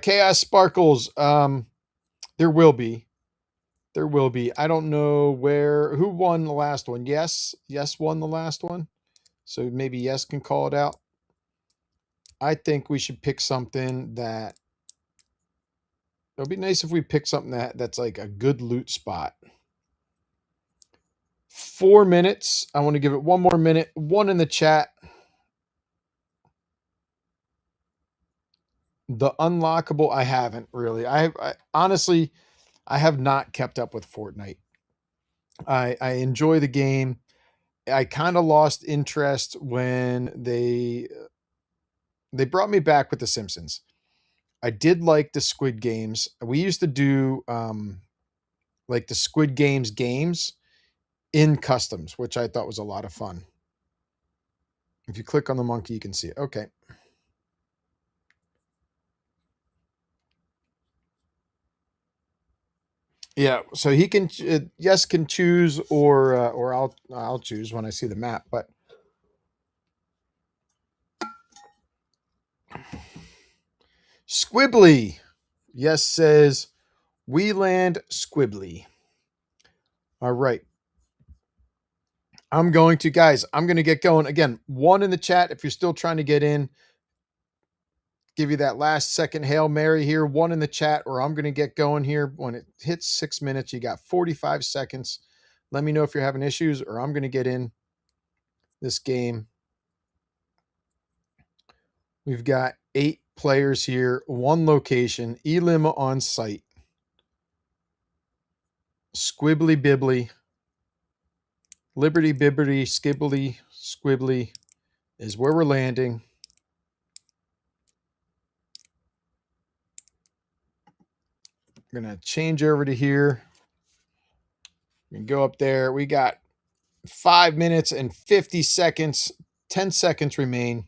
Chaos Sparkles. There will be. There will be. I don't know who won the last one. Yes won the last one. So maybe Yes can call it out. I think we should pick something that, it'll be nice if we pick something that's like a good loot spot. 4 minutes. I want to give it 1 more minute. 1 in the chat. The unlockable, I haven't really. I honestly, I have not kept up with Fortnite. I enjoy the game. I kind of lost interest when they brought me back with The Simpsons. I did like the Squid Games. We used to do like the Squid games in Customs, which I thought was a lot of fun. If you click on the monkey, you can see it. Okay. Yeah, so he can Yes can choose, or I'll choose when I see the map. But Squibbly, Yes says We land squibbly. All right. I'm going to, guys, I'm going to get going. Again, 1 in the chat if you're still trying to get in. Give you that last second Hail Mary here. 1 in the chat, or I'm going to get going here. When it hits 6 minutes, you got 45 seconds. Let me know if you're having issues, or I'm going to get in this game. We've got 8 players here, 1 location, Elim on site. Squibbly bibbly, Liberty bibbity, skibbly, squibbly is where we're landing. I'm going to change over to here. We can go up there. We got 5 minutes and 50 seconds. 10 seconds remain.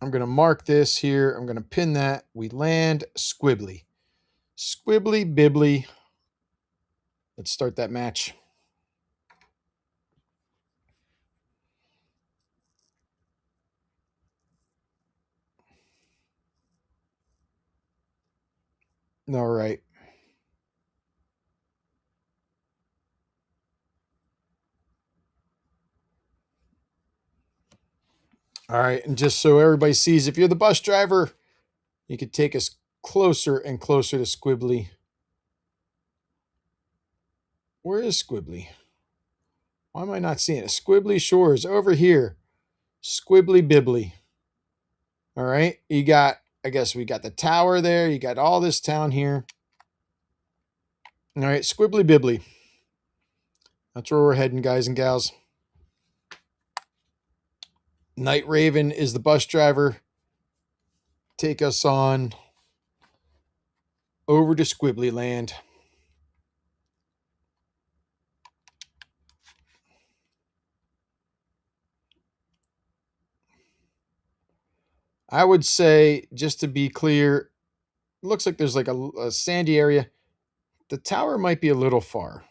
I'm going to mark this here. I'm going to pin that. We land squibbly. Squibbly bibbly. Let's start that match. All right. All right. And just so everybody sees, if you're the bus driver, you could take us closer and closer to squibbly. Where is squibbly? Why am I not seeing it? Squibbly Shores over here. Squibbly bibbly. All right. You got, I guess we got the tower there. You got all this town here. All right. Squibbly bibbly. That's where we're heading, guys and gals. Night Raven is the bus driver. Take us on over to Squibbly Land. I would say, just to be clear, it looks like there's like a sandy area. The tower might be a little far.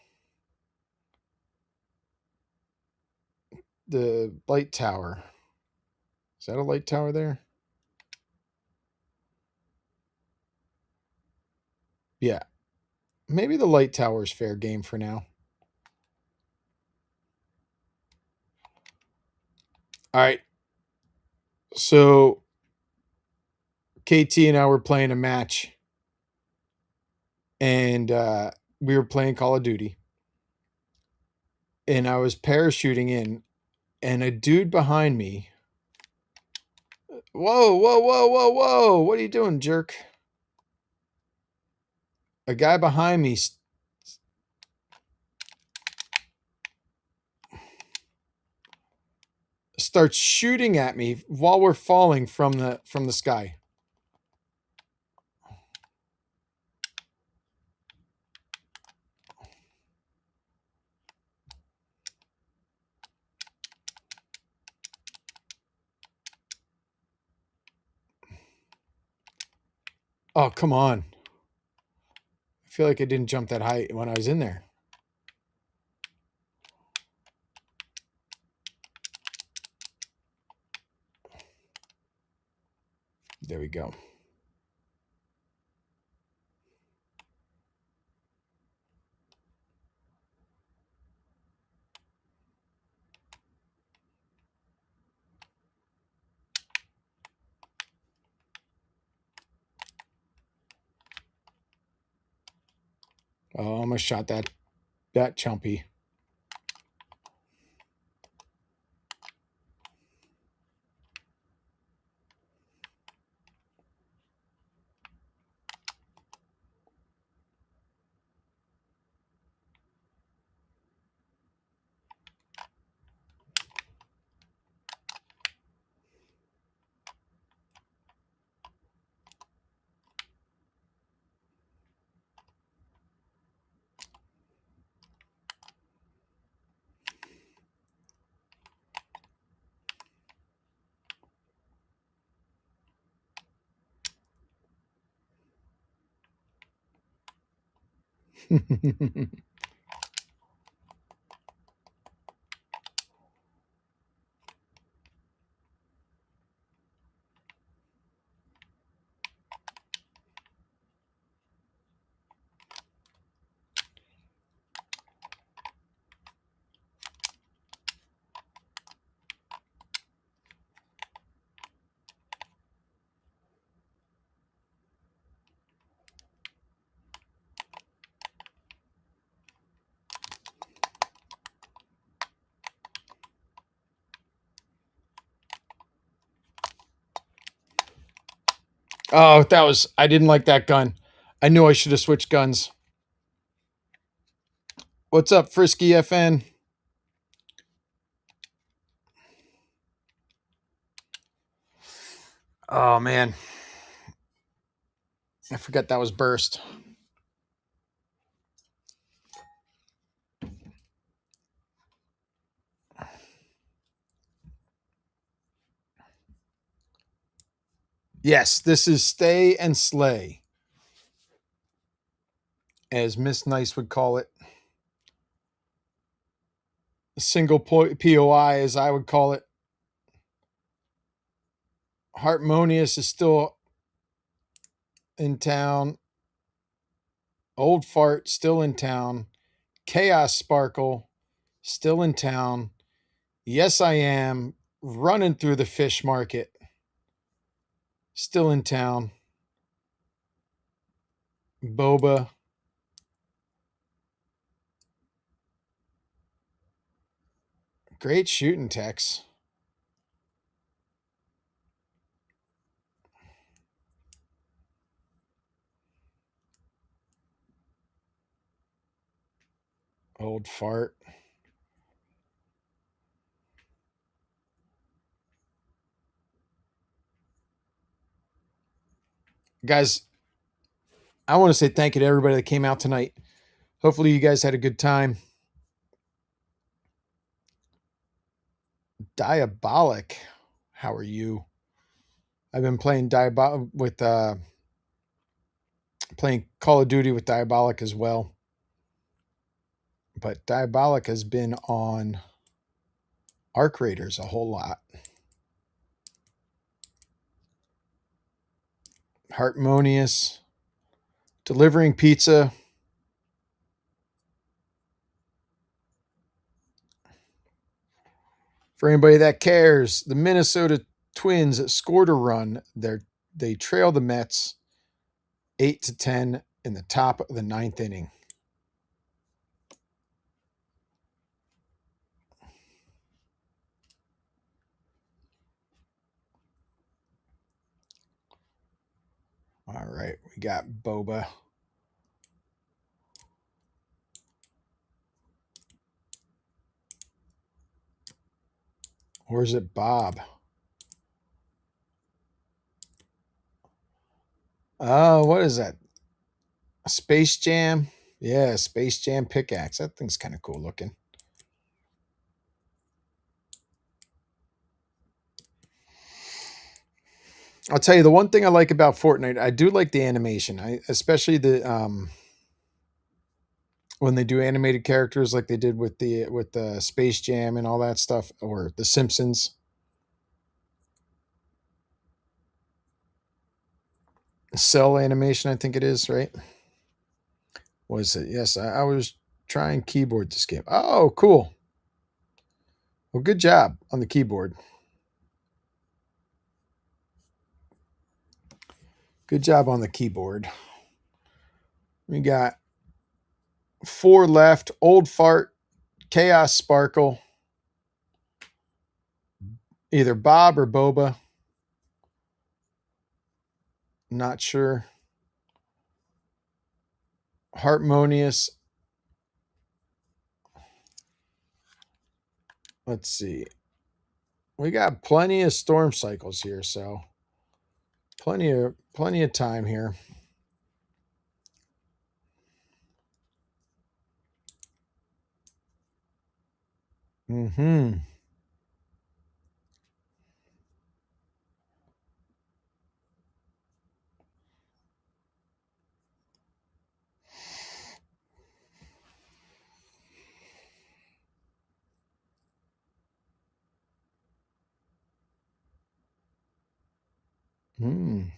The light tower. Is that a light tower there? Yeah. Maybe the light tower is fair game for now. All right. So KT and I were playing a match. And we were playing Call of Duty. And I was parachuting in. And a dude behind me. Whoa, whoa, whoa, whoa, whoa. What are you doing, jerk? A guy behind me starts shooting at me while we're falling from the sky. Oh, come on. I feel like I didn't jump that high when I was in there. There we go. Oh, I almost shot that chumpy. Oh, I didn't like that gun. I knew I should have switched guns. What's up, Frisky FN? Oh, man. I forgot that was burst. Yes, this is Stay and Slay, as Miss Nice would call it. Single POI, as I would call it. Harmonious is still in town. Old Fart still in town. Chaos Sparkle still in town. Yes, I am running through the fish market. Still in town. Boba. Great shooting, Tex. Old Fart. Guys, I want to say thank you to everybody that came out tonight. Hopefully you guys had a good time. Diabolic. How are you? I've been playing playing Call of Duty with Diabolic as well. But Diabolic has been on Arc Raiders a whole lot. Harmonious. Delivering pizza. For anybody that cares, the Minnesota Twins scored a run. They trail the Mets 8-10 in the top of the 9th inning. All right, we got Boba. Or is it Bob? Oh, what is that? A Space Jam? Yeah, Space Jam pickaxe. That thing's kind of cool looking. I'll tell you the one thing I like about Fortnite. I do like the animation. Especially the when they do animated characters like they did with the Space Jam and all that stuff, or the Simpsons. Cell animation, I think it is, right? Was it? Yes, I was trying keyboard this game. Oh, cool. Well, good job on the keyboard. Good job on the keyboard. We got 4 left. Old Fart, Chaos Sparkle, either Bob or Boba. Not sure. Harmonious. Let's see. We got plenty of storm cycles here, so plenty of time here. Mm-hmm. Mm.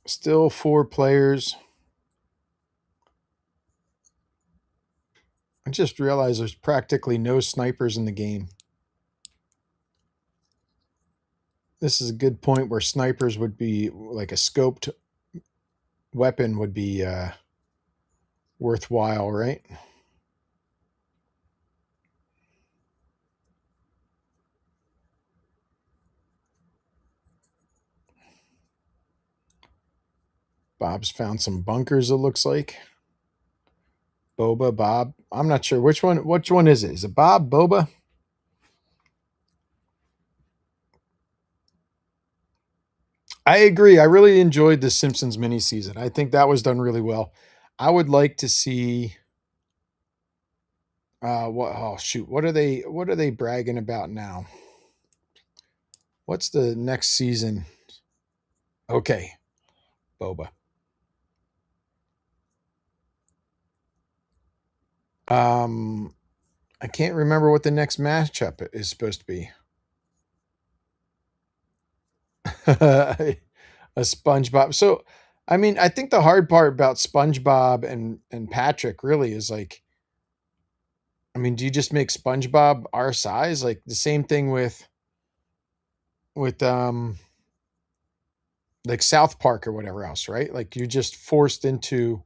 Still 4 players. I just realized there's practically no snipers in the game. This is a good point where snipers would be like a scoped weapon would be worthwhile, right? Bob's found some bunkers, it looks like. Boba, Bob. I'm not sure which one. Which one is it? Is it Bob, Boba? I agree. I really enjoyed the Simpsons miniseason. I think that was done really well. I would like to see what oh shoot, what are they bragging about now? What's the next season? Okay, Boba. Um I can't remember what the next matchup is supposed to be. A SpongeBob. So, I mean, I think the hard part about SpongeBob and Patrick really is like, I mean, do you just make SpongeBob our size? Like the same thing with like South Park or whatever else, right? Like you're just forced into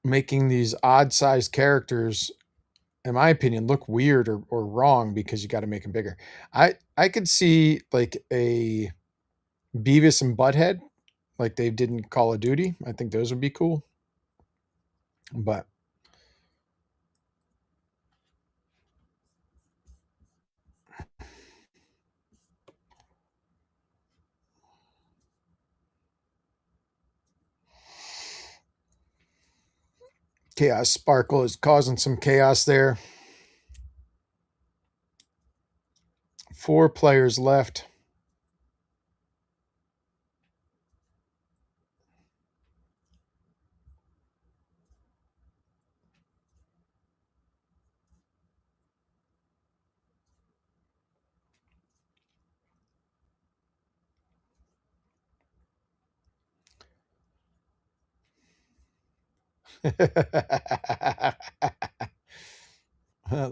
making these odd sized characters, in my opinion, look weird or wrong because you got to make them bigger. I could see like a Beavis and Butthead like they did in Call of Duty. I think those would be cool. But Chaos Sparkle is causing some chaos there. 4 players left.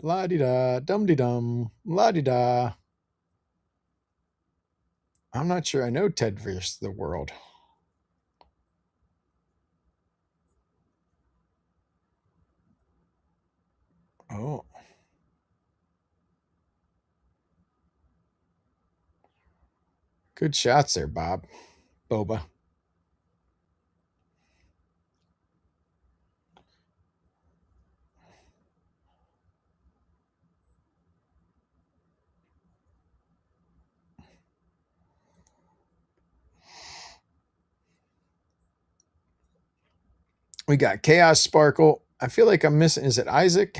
La di da, dum di dum, la di da. I'm not sure I know Ted versus the world. Oh, good shots there, Bob. Boba. We got Chaos Sparkle. I feel like I'm missing. Is it Isaac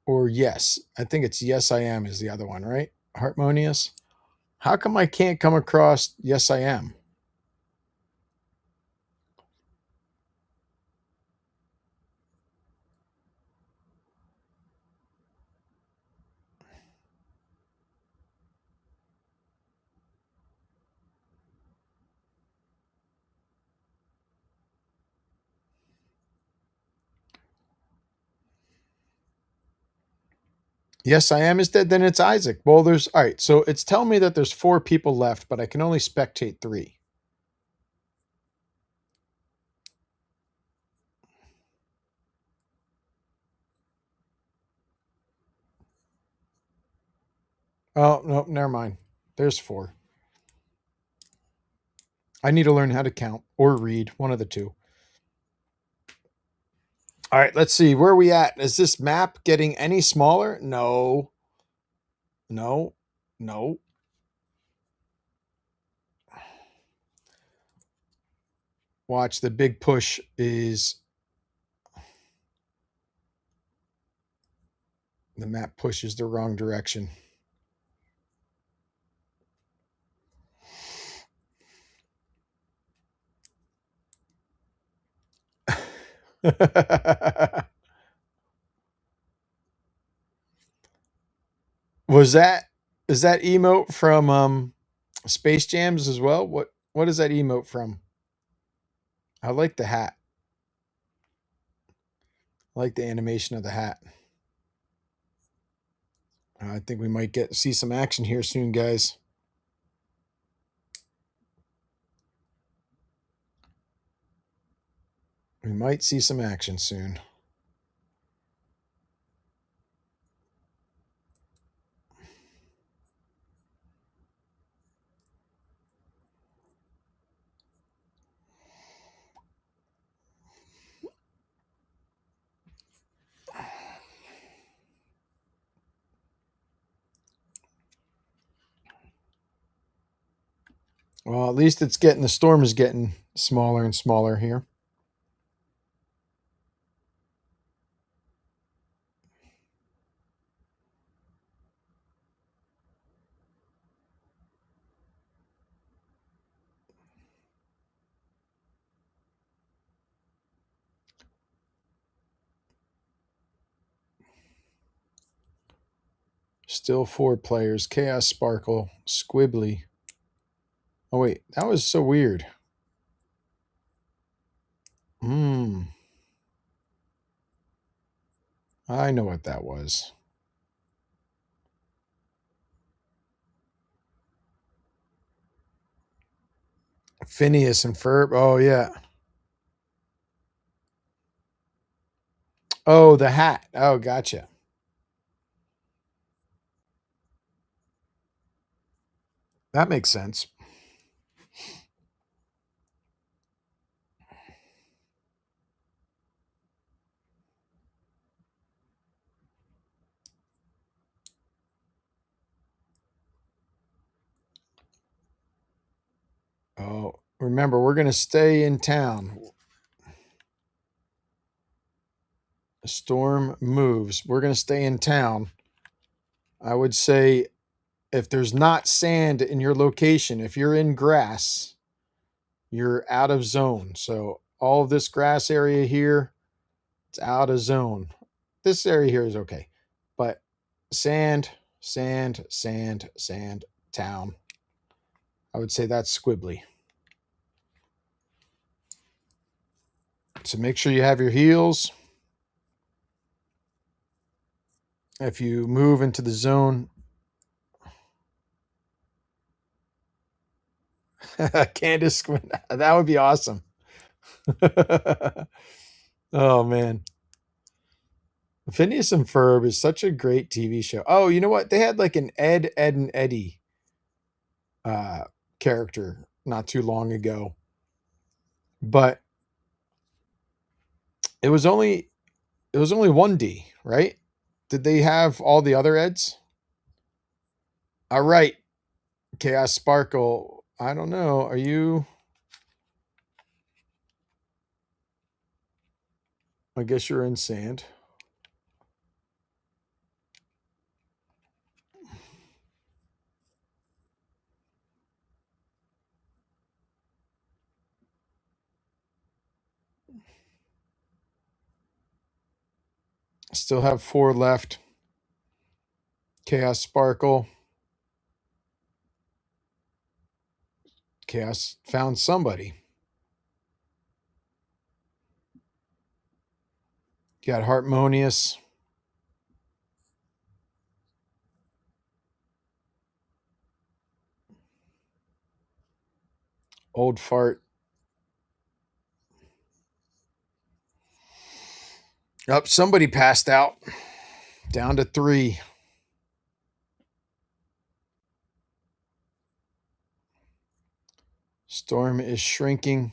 or Yes? I think it's Yes I Am is the other one, right? Harmonious. How come I can't come across Yes I Am? Yes, I am is dead. Then it's Isaac. Well, there's all right. So it's telling me that there's 4 people left, but I can only spectate 3. Oh no, never mind. There's 4. I need to learn how to count or read, one of the two. All right, let's see. Where are we at? Is this map getting any smaller? No. No. No. Watch, the big push is the map pushes the wrong direction. Was that is that emote from Space Jams as well? What is that emote from? I like the hat. I like the animation of the hat. I think we might see some action here soon, guys. We might see some action soon. Well, at least it's getting, the storm is getting smaller and smaller here. Still 4 players. Chaos Sparkle, Squibbly. Oh, wait. That was so weird. I know what that was. Phineas and Ferb. Oh, yeah. Oh, the hat. Oh, gotcha. That makes sense. Oh, remember, we're going to stay in town. The storm moves. We're going to stay in town. I would say if there's not sand in your location, if you're in grass, you're out of zone. So all of this grass area here, it's out of zone. This area here is okay. But sand, sand, sand, sand, town. I would say that's squibbly. So make sure you have your heels. If you move into the zone, Candace, that would be awesome. Oh, man. Phineas and Ferb is such a great TV show. Oh, you know what? They had like an Ed, and Eddie character not too long ago. But it was only 1D, right? Did they have all the other Eds? All right. Chaos Sparkle. I don't know. Are you? I guess you're in sand. Still have 4 left. Chaos Sparkle. Chaos found somebody. Got Harmonious. Old Fart. Up, somebody passed out. Down to 3. Storm is shrinking.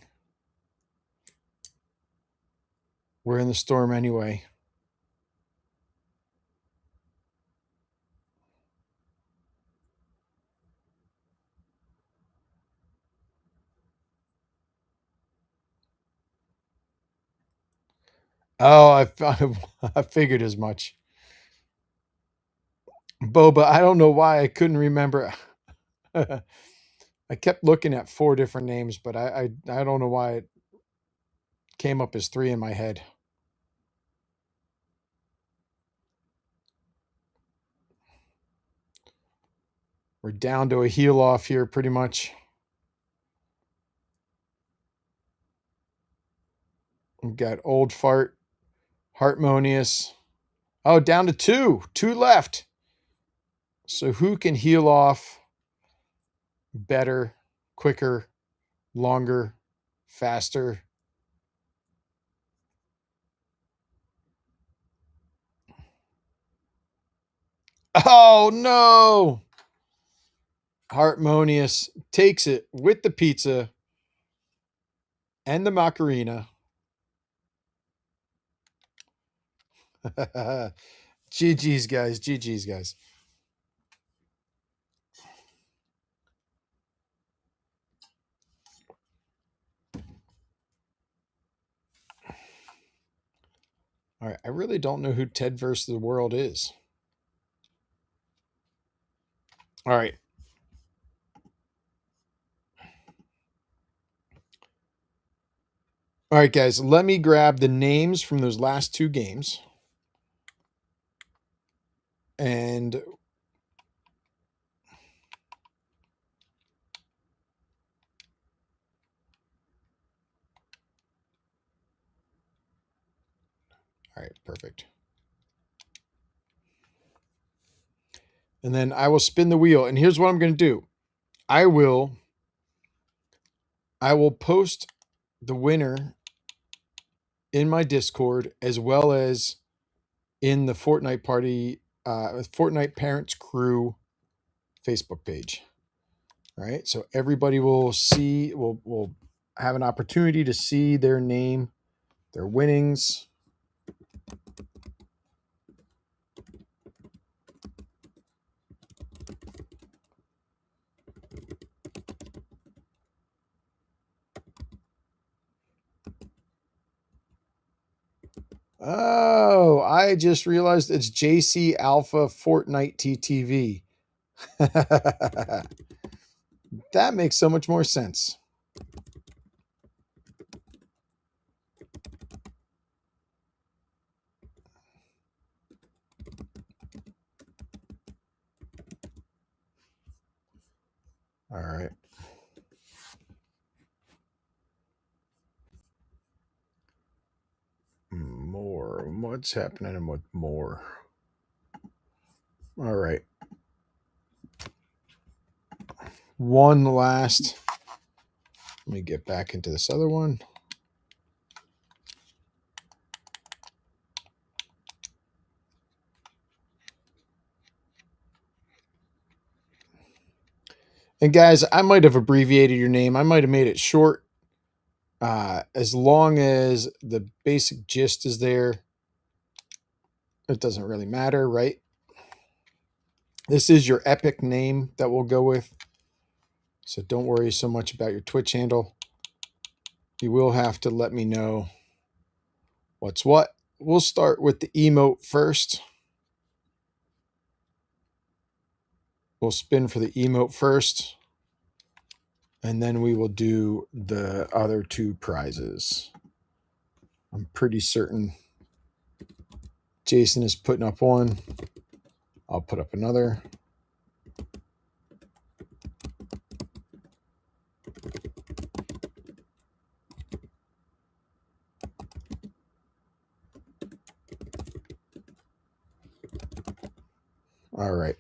We're in the storm anyway. Oh, I figured as much. Boba, I don't know why I couldn't remember. I kept looking at 4 different names, but I don't know why it came up as 3 in my head. We're down to a heel off here pretty much. We've got Old Fart, Harmonious. Oh, down to 2. 2 left. So who can heal off better, quicker, longer, faster? Oh, no. Harmonious takes it with the pizza and the Macarena. GG's, guys. GG's, guys. All right, I really don't know who Ted versus the World is. All right. All right, guys, let me grab the names from those last two games. And all right, perfect. And then I will spin the wheel. And here's what I'm going to do. I will post the winner in my Discord as well as in the Fortnite party, Fortnite Parents Crew Facebook page. All right. So everybody will see, will have an opportunity to see their name, their winnings. Oh, I just realized it's JC Alpha Fortnite TTV. That makes so much more sense. All right. More. What's happening with more? All right. One last. Let me get back into this other one. And guys, I might have abbreviated your name. I might have made it short. As long as the basic gist is there, it doesn't really matter, right? This is your epic name that we'll go with. So don't worry so much about your Twitch handle. You will have to let me know what's what. We'll start with the emote first. We'll spin for the emote first. And then we will do the other two prizes. I'm pretty certain Jason is putting up one. I'll put up another. All right.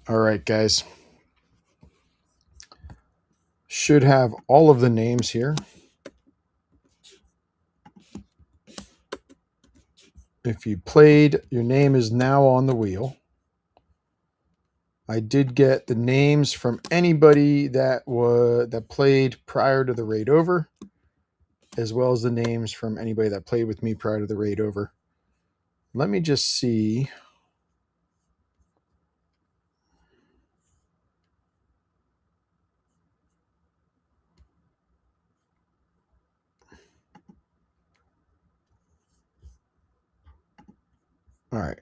All right, guys. Should have all of the names here. If you played, your name is now on the wheel. I did get the names from anybody that played prior to the raid over, as well as the names from anybody that played with me prior to the raid over. Let me just see. All right.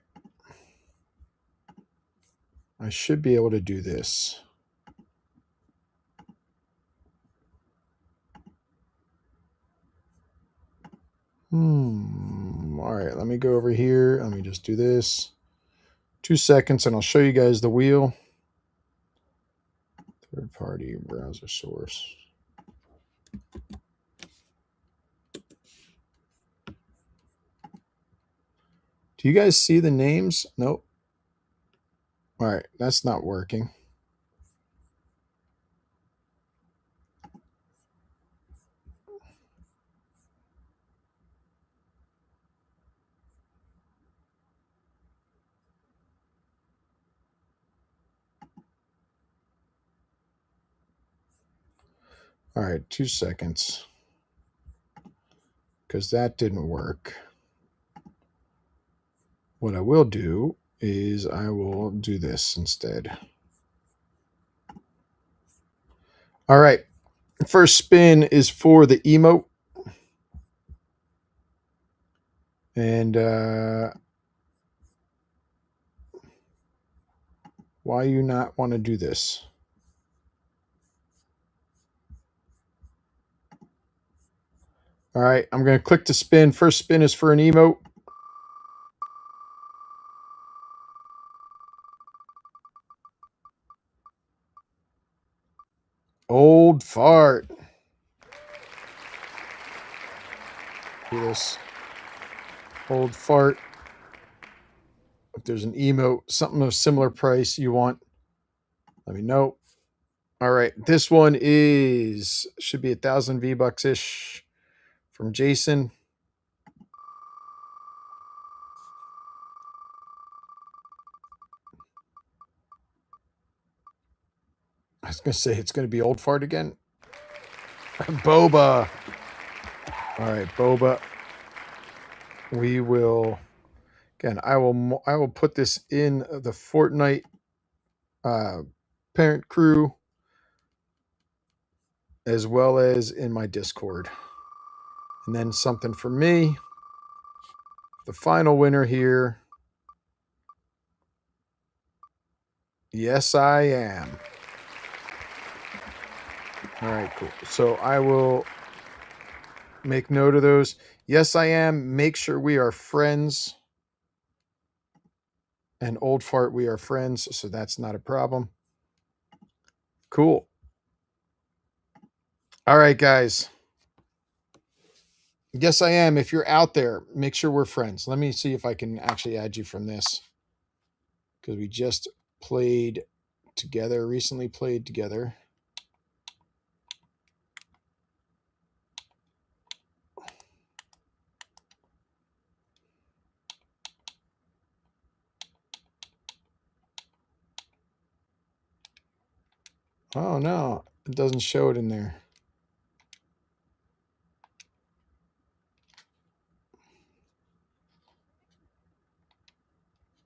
I should be able to do this. All right, let me go over here. Let me just do this. 2 seconds and I'll show you guys the wheel. Third party browser source. Do you guys see the names? Nope. All right, that's not working. All right, 2 seconds. Because that didn't work. What I will do is I will do this instead. All right. First spin is for the emote. And why you not want to do this? All right, I'm going to click to spin. First spin is for an emote. Old fart. Do this. Old fart. If there's an emote, something of a similar price you want, let me know. All right, this one should be 1,000 VBucks ish from Jason. I was gonna say it's gonna be old fart again. Boba. All right, Boba. We will again. I will put this in the FORTNITE parent crew as well as in my Discord. And then something for me. The final winner here. Yes, I am. All right, cool. So I will make note of those. Yes, I am. Make sure we are friends. And old fart, we are friends. So that's not a problem. Cool. All right, guys. Yes, I am. If you're out there, make sure we're friends. Let me see if I can actually add you from this. Because we just played together, recently played together. Oh, no. It doesn't show it in there.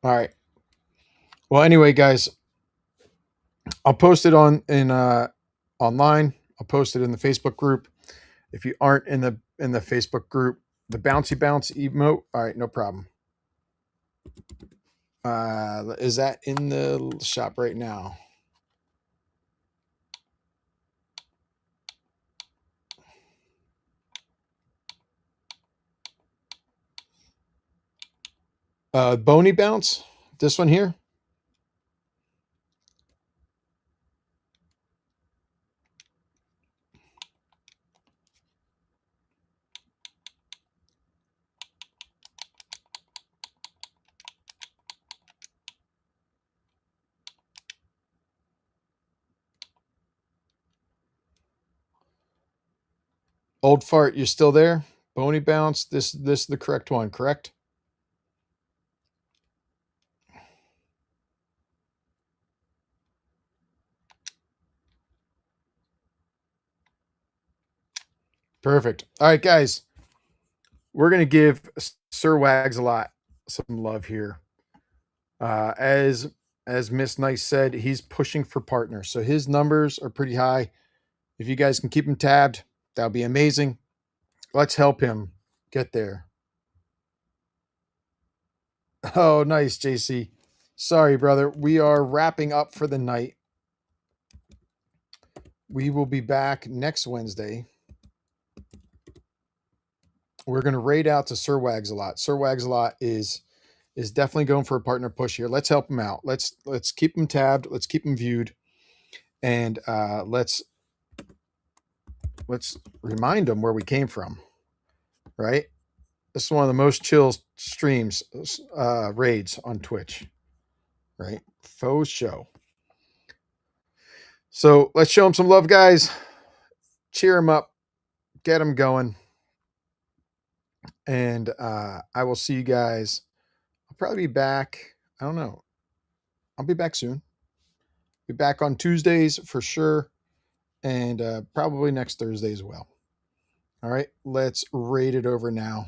All right. Well, anyway, guys, I'll post it online. I'll post it in the Facebook group. If you aren't in the Facebook group, the bouncy bounce emote. All right, no problem. Is that in the shop right now? Bony bounce. This one here. Old fart, you still there? Bony bounce. This is the correct one, correct? Perfect. All right, guys. We're gonna give Sir Wags a lot some love here. As Miss Nice said, he's pushing for partners, so his numbers are pretty high. If you guys can keep him tabbed, that'll be amazing. Let's help him get there. Oh, nice, JC. Sorry, brother. We are wrapping up for the night. We will be back next Wednesday. We're going to raid out to Sir Wags a lot. Sir Wags a lot is definitely going for a partner push here. Let's help him out. Let's keep him tabbed. Let's keep him viewed, and let's remind him where we came from. Right. This is one of the most chill streams, raids on Twitch. Right. Faux show. So let's show him some love, guys. Cheer him up. Get him going. And I will see you guys. I'll probably be back. I don't know. I'll be back soon. Be back on Tuesdays for sure. and probably next Thursday as well. All right, let's raid it over now.